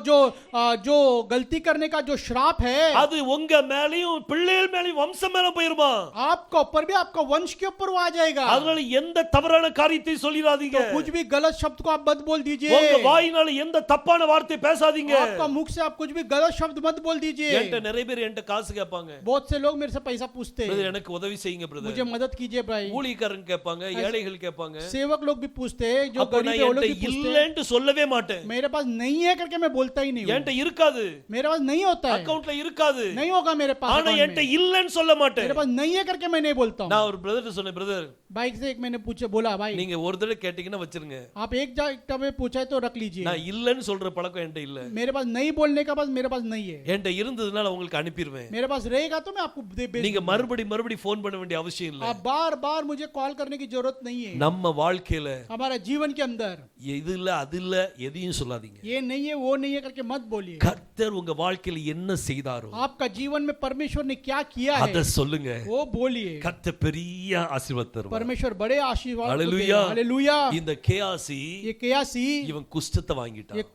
जो गलती करने का जो श्राप है அது உங்க மேலயும் பிள்ளைகள் மேலயும் வம்சம் மேல போயிருமா आपका ऊपर भी आपका वंश के ऊपर वो आ जाएगा அதனால எந்த தவறான காரியத்தை சொல்லிராதீங்க तो कुछ भी गलत शब्द को आप मत बोल दीजिए உங்க வாயினால எந்த தப்பான வார்த்தை பேசாதீங்க आपका मुख से आप कुछ भी गलत शब्द मत बोल दीजिए என்கிட்ட நிறைய பேர் என்கிட்ட காசு கேட்பாங்க बहुत से लोग मेरे से पैसा पूछते हैं பிரதர் எனக்கு உதவி செய்யுங்க பிரதர் मुझे मदद कीजिए भाई ஊழியக்காரங்க கேட்பாங்க ஏழைகள் கேட்பாங்க सेवक लोग भी पूछते हैं जो அப்ப गरीब நான் है वो लोग भी என்கிட்ட पूछते हैं இல்லன்னு சொல்லவே மாட்டேன் मेरे पास नहीं है करके मैं बोलता ही नहीं हूँ என்கிட்ட இருக்காது मेरे पास नहीं होता है அக்கவுண்ட்ல இருக்காது नहीं होगा मेरे पास ஆனா account என்கிட்ட में। இல்லன்னு சொல்ல மாட்டேன் मेरे पास नहीं है करके मैं नहीं बोलता हूँ நான் ஒரு பிரதர் சொன்னேன் பிரதர் बाइक से एक मैंने पूछे बोला भाई நீங்க ஒரு தடவை கேட்டீங்கன்னா வச்சிருங்க आप एक जगह में पूछा है तो रख लीजिए நான் இல்லன்னு சொல்ற பழக்கம் என்கிட்ட இல்ல मेरे पास नहीं बोलने का पास मेरे पास नहीं है என்கிட்ட இருந்ததுனால உங்களுக்கு அனுப்பிடுவேன் मेरे पास रहेगा तो मैं आपको भेज நீங்க दूंगा। மறுபடி ஃபோன் பண்ண வேண்டிய அவசியம் இல்ல आप बार बार मुझे कॉल करने की जरूरत नहीं है நம்ம வாழ்க்கையில हमारा जीवन के अंदर இது இல்ல அது இல்ல எதையும் சொல்லாதீங்க ये नहीं है वो नहीं है करके मत बोलिए கர்த்தர் உங்க வாழ்க்கையில என்ன செய்தாரோ आपका जीवन में परमेश्वर ने क्या किया है அத சொல்லுங்க वो बोलिए கர்த்தர் பெரிய ஆசீர்வாதம் தருவார் परमेश्वर बड़े आशीर्वाद को हालेलुया। देगा। हालेलुया இந்த கேயாசி ये कयासी இவன் குஷ்டத்தை வாங்கிட்டான் ये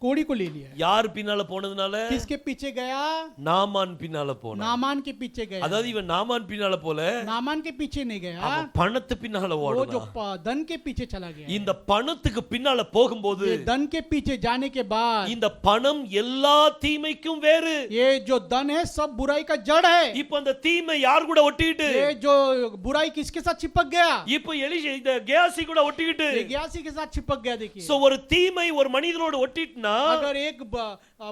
कोड़ी को ले लिया யார் பின்னால போனதுனால किसके पीछे गया நாமான் பின்னால போனான் नामान के पीछे गया அதாவது இவன் நாமான் பின்னால போல नामान के पीछे नहीं गया அவன் பணத்து பின்னால वो जो ஓடுனான் धन के पीछे चला गया இந்த பணத்துக்கு பின்னால போகும்போது ये धन के पीछे जाने के बाद இந்த பணம் எல்லா தீமைக்கும் வேறு ये जो धन है सब बुराई का जड़ है இப்போ அந்த தீமை யார் கூட ஒட்டிக்கிட்டு ये जो बुराई किसके साथ चिपक गया இப்போ எலிஷா இந்த கேயாசி கூட ஒட்டிக்கிட்டு ये गयासी के साथ चिपक गया देखिए சோ ஒரு தீமை ஒரு மனிதனோட ஒட்டிட்டுனா अगर एक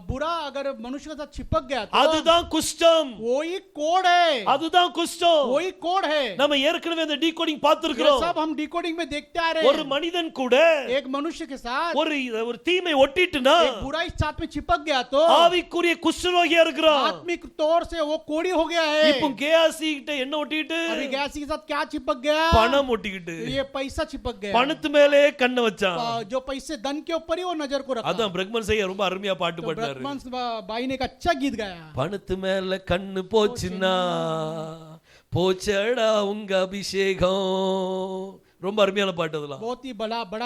बुरा अगर मनुष्य के साथ चिपक गया तो அதுதான் குஷ்டம் वही कोड है அதுதான் குஷ்டம் वही कोड है நம்ம ஏற்கனவே அந்த டீகோடிங் ये பார்த்திருக்கிறோம் सब हम डिकोडिंग में देखते आ रहे ஒரு हैं மனிதன் கூட एक मनुष्य के साथ ஒரு தீமை ஒட்டிட்டுனா एक बुराई साथ में चिपक गया तो ஆவிக்குரிய குஷ்டரோகியா இருக்கிறான் आत्मिक तौर से वो कोड़ी हो गया है இப்போ கேயாசி கிட்ட என்ன ஒட்டிட்டு अभी गयासी के साथ क्या चिपक गया பணம் ஒட்டிக்கிட்டு ये पैसा चिपक गया பணத்து மேலே கண்ணை வச்சான் जो पैसे धन के ऊपर ही वो नजर को रखा அதான் பிரக்மன் செய்ய ரொம்ப அருமையா பாட்டு तो பாடினாரு ब्रह्मंस भाई ने एक अच्छा गीत गाया பணத்து மேல கண்ணு போச்சுன்னா போச்சடா உங்க அபிஷேகம் ரொம்ப அருமையான பாட்டு அதெல்லாம் बहुत ही बड़ा बड़ा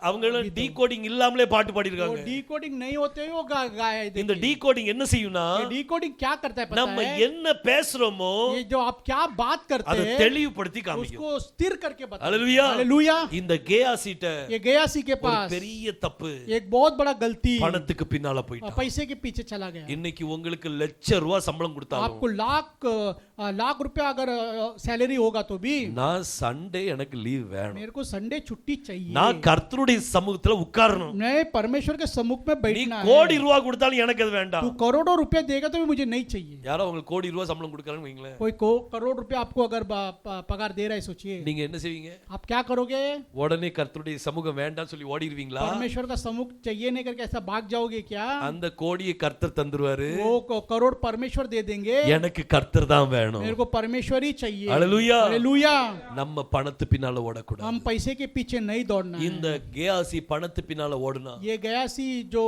அவங்க டீகோடிங் இல்லாமலே பாட்டு பாடிருக்காங்க डिकोडिंग नहीं होते हुए वो गाया है இந்த டீகோடிங் என்ன செய்யும்னா डिकोडिंग क्या करता है पता நம்ம है என்ன பேசுறோமோ ये जो आप क्या बात करते அதை हैं தெளிவுபடுத்தி காமிக்கும் उसको स्थिर करके बताता है ஹalleluya हालेलुया இந்த கேயாசிட்ட ये गयासी के ஒரு पास பெரிய தப்பு एक बहुत बड़ा गलती பணத்துக்கு பின்னால போயிட்டான் पैसे के पीछे चला गया இன்னைக்கு உங்களுக்கு லட்ச ரூபாய் சம்பளம் கொடுத்தாலும் आपको लाख रुपया अगर सैलरी होगा तो भी நான் சண்டே எனக்கு லீவ் வேணும். मेरे को संडे छुट्टी चाहिए, நான் கர்த்தருடைய சமூகத்துல உட்காரணும். मैं परमेश्वर के सम्मुख में நீ बैठना है। கோடி ரூபா கொடுத்தாலும் எனக்கு அது வேண்டாம். तू करोड़ों रुपए देगा तो भी मुझे नहीं चाहिए। யாரோ உங்களுக்கு கோடி ரூபாய் சம்பளம் கொடுக்கறான்னு வைங்களேன், कोई को करोड़ रुपए आपको अगर पगार दे रहा है, सोचिए நீங்க என்ன செய்வீங்க? आप क्या करोगे? உடனே கர்த்தருடைய சமூகம் வேண்டாம்னு சொல்லி ஓடிடுவீங்களா? परमेश्वर का सम्मुख चाहिए नहीं करके ऐसा भाग जाओगे क्या? அந்த கோடியை கர்த்தர் தந்துருவாரு. वो करोड़ परमेश्वर दे देंगे, எனக்கு கர்த்தர் தான் வேணும். मेरे को परमेश्वर ही चाहिए। हालेलुया। हालेलुया। நம்ம பணத்து பின்னால ஓடக்கூடாது. हम पैसे के पीछे नहीं दौड़ना है। இந்த கேயாசி பணத்து பின்னால ஓடுனா ये गयासी जो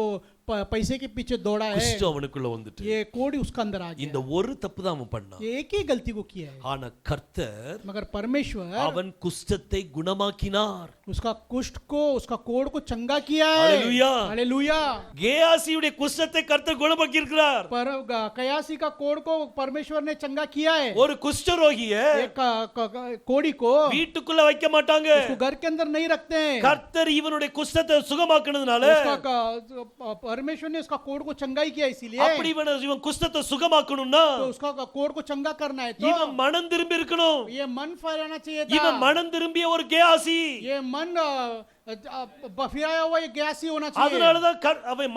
पैसे के पीछे दौड़ा है, குஷ்டம் அவனுக்குள்ள வந்துட்டு, ये कोड़ी उसका अंदर आ இந்த गया। ஒரு தப்பு தான் அவன் பண்ணான். ये एक ही गलती को किया है, ஆனா கர்த்தர் मगर परमेश्वर அவன் குஷ்டத்தை குணமாக்கினார். उसका कुष्ठ को, उसका कोड़ को चंगा किया है। हालेलुया। हालेलुया। கேயாசியுடைய குஷ்டத்தை கர்த்தர் குணமாக்கி இருக்கிறார். पर कयासी का कोड़ को परमेश्वर ने चंगा किया है। ஒரு குஷ்டரோகிய एक कोड़ी को வீட்டுக்குள்ள வைக்க மாட்டாங்க. उसको घर के अंदर नहीं रखते हैं। கர்த்தர் இவனுடைய குஷ்டத்தை சுகமாக்குனதுனால परमेश्वर ने उसका कोड़ को चंगाई किया, इसीलिए அப்படி இவன் குஷ்டத்தை சுகமாக்கணும்னா तो उसका कोड़ को चंगा करना है तो இவன் மனம் திரும்பி இருக்கணும். ये मन फिराना चाहिए இவன் था। மனம் திரும்பிய ஒரு கேயாசி. ये मन फिराया हुआ एक गयासी होना चाहिए। அதனாலதான் அவன்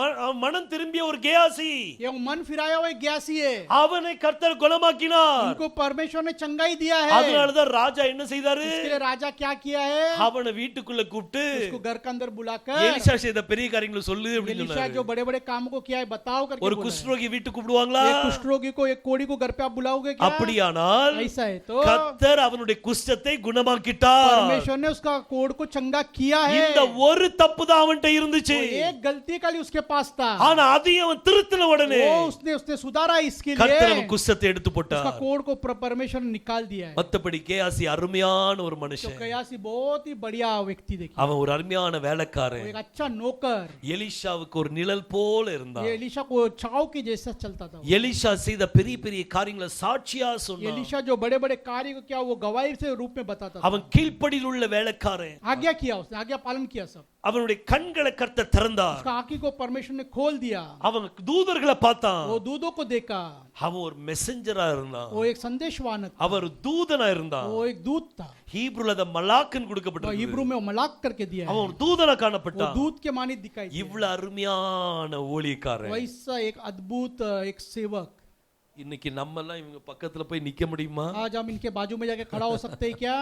மனம் திரும்பிய ஒரு கேயாசி. ये मन फिराया हुआ एक गयासी है, அவனை கர்த்தர் குணமாக்கினார். उनको परमेश्वर ने चंगाई दिया है। அதனாலதான் ராஜா என்ன செய்தாரு? इसके लिए राजा क्या किया है? அவனை வீட்டுக்குள்ள கூப்பிட்டு उसको घर के अंदर बुलाकर எலிசா செய்த பெரிய காரியங்களை சொல்லு அப்படின்னு एलीशा சொன்னாரு. जो बड़े बड़े कामों को किया है बताओ करके ஒரு बोला है। குஷ்டரோகி வீட்டுக்கு கூப்பிடுவாங்களா? एक कुष्ठ रोगी को, एक कोड़ी को घर पे आप बुलाओगे क्या? அப்படியானால் ऐसा है तो கர்த்தர் அவனுடைய குஷ்டத்தை குணமாக்கிட்டார். परमेश्वर ने उसका कोड़ को चंगा किया है। இந்த ஒரு தப்பு தான் அவன்கிட்ட இருந்துச்சு. वो एक गलती खाली उसके पास था, ஆனா அதையும் அவன் திருத்தின உடனே वो उसने सुधारा, इसके கர்த்தர் लिए அவன் குஷ்டத்தை எடுத்து उसका போட்டார். कोड़ को परमेश्वर ने निकाल दिया है। மத்தபடி கேயாசி அருமையான ஒரு तो மனுஷன். कयासी बहुत ही बढ़िया व्यक्ति, देखिए அவன் ஒரு அருமையான वो வேலைக்காரன். एक अच्छा नौकर, எலிஷாவுக்கு ஒரு நிழல் போல இருந்தான். ये एलीशा को छाव के जैसा चलता था। எலிஷா செய்த பெரிய பெரிய காரியங்களை சாட்சியா சொன்னான். एलीशा जो बड़े बड़े कार्य को किया वो गवाही से रूप में बताता था। அவன் கீழ்ப்படியில் உள்ள வேலைக்காரன். आज्ञा किया, उसने आज्ञा पालन किया सब। அவனுடைய கண்களை கர்த்தர் திறந்தார். उसका आंखी को परमेश्वर ने खोल दिया। அவன் தூதர்களை பார்த்தான். वो दूधों को देखा, அவன் ஒரு மெசஞ்சரா இருந்தான். वो एक संदेशवाहक था, அவர் தூதனா இருந்தான். वो एक दूत था। ஹீப்ருல அத மலாக்னு वो கொடுக்கப்பட்டிருக்கு. हिब्रू में मलाक करके दिया है। அவன் ஒரு தூதனா वो காணப்பட்டான். दूत के मानित दिखाई दिया। இவ்வளவு அருமையான ஊழியக்காரன். वैसा एक अद्भुत एक सेवक। இன்னைக்கு நம்ம எல்லாம் இவங்க பக்கத்துல போய் நிக்க முடியுமா? आज हम इनके बाजू में जाके खड़ा हो सकते हैं क्या?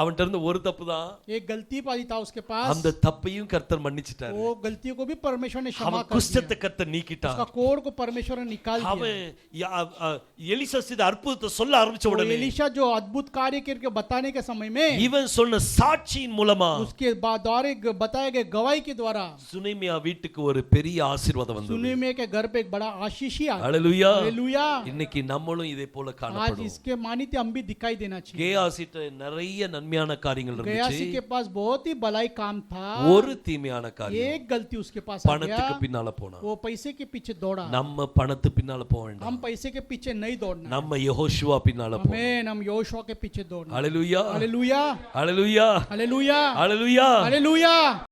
அவன்கிட்ட இருந்து ஒரு தப்பு தான், एक गलती पाई था उसके पास, அந்த தப்பையும் கர்த்தர் மன்னிச்சிட்டாரு. वो गलतियों को भी परमेश्वर ने क्षमा அவன் कर குஷ்டத்தை दिया। கர்த்தர் நீக்கிட்டான். उसका कोड़ को परमेश्वर ने निकाल दिया। அவன் எலிசா செய்த அற்புதத்தை சொல்ல ஆரம்பிச்ச वो உடனே एलीशा जो अद्भुत कार्य करके बताने के समय में இவன் சொன்ன சாட்சியின் மூலமா उसके द्वारा बताए गए गवाही के द्वारा சுனேமியா வீட்டுக்கு ஒரு பெரிய ஆசீர்வாதம் வந்தது. सुनेमे के घर पे एक बड़ा आशीष ही आया। ஹalleluya. हालेलुया। இன்னைக்கு நம்மளும் இதே போல आज காணப்படுவோம். इसके मानित हम भी दिखाई देना चाहिए। கேயாசிட்ட நிறைய நன்மையான காரியங்கள் गयासी இருந்துச்சு, के पास बहुत ही भलाई काम था, ஒரு தீமையான காரியம், एक गलती उसके पास आ பணத்துக்கு गया, பின்னால போனா. वो पैसे के पीछे दौड़ा। நம்ம பணத்து பின்னால போக வேண்டாம், हम पैसे के पीछे नहीं दौड़ना, நம்ம யெகோஷுவா பின்னால போகணும். हमें हम योशुआ के पीछे दौड़ना। ஹalleluya. हालेलुया। ஹalleluya. हालेलुया। ஹalleluya. हालेलुया।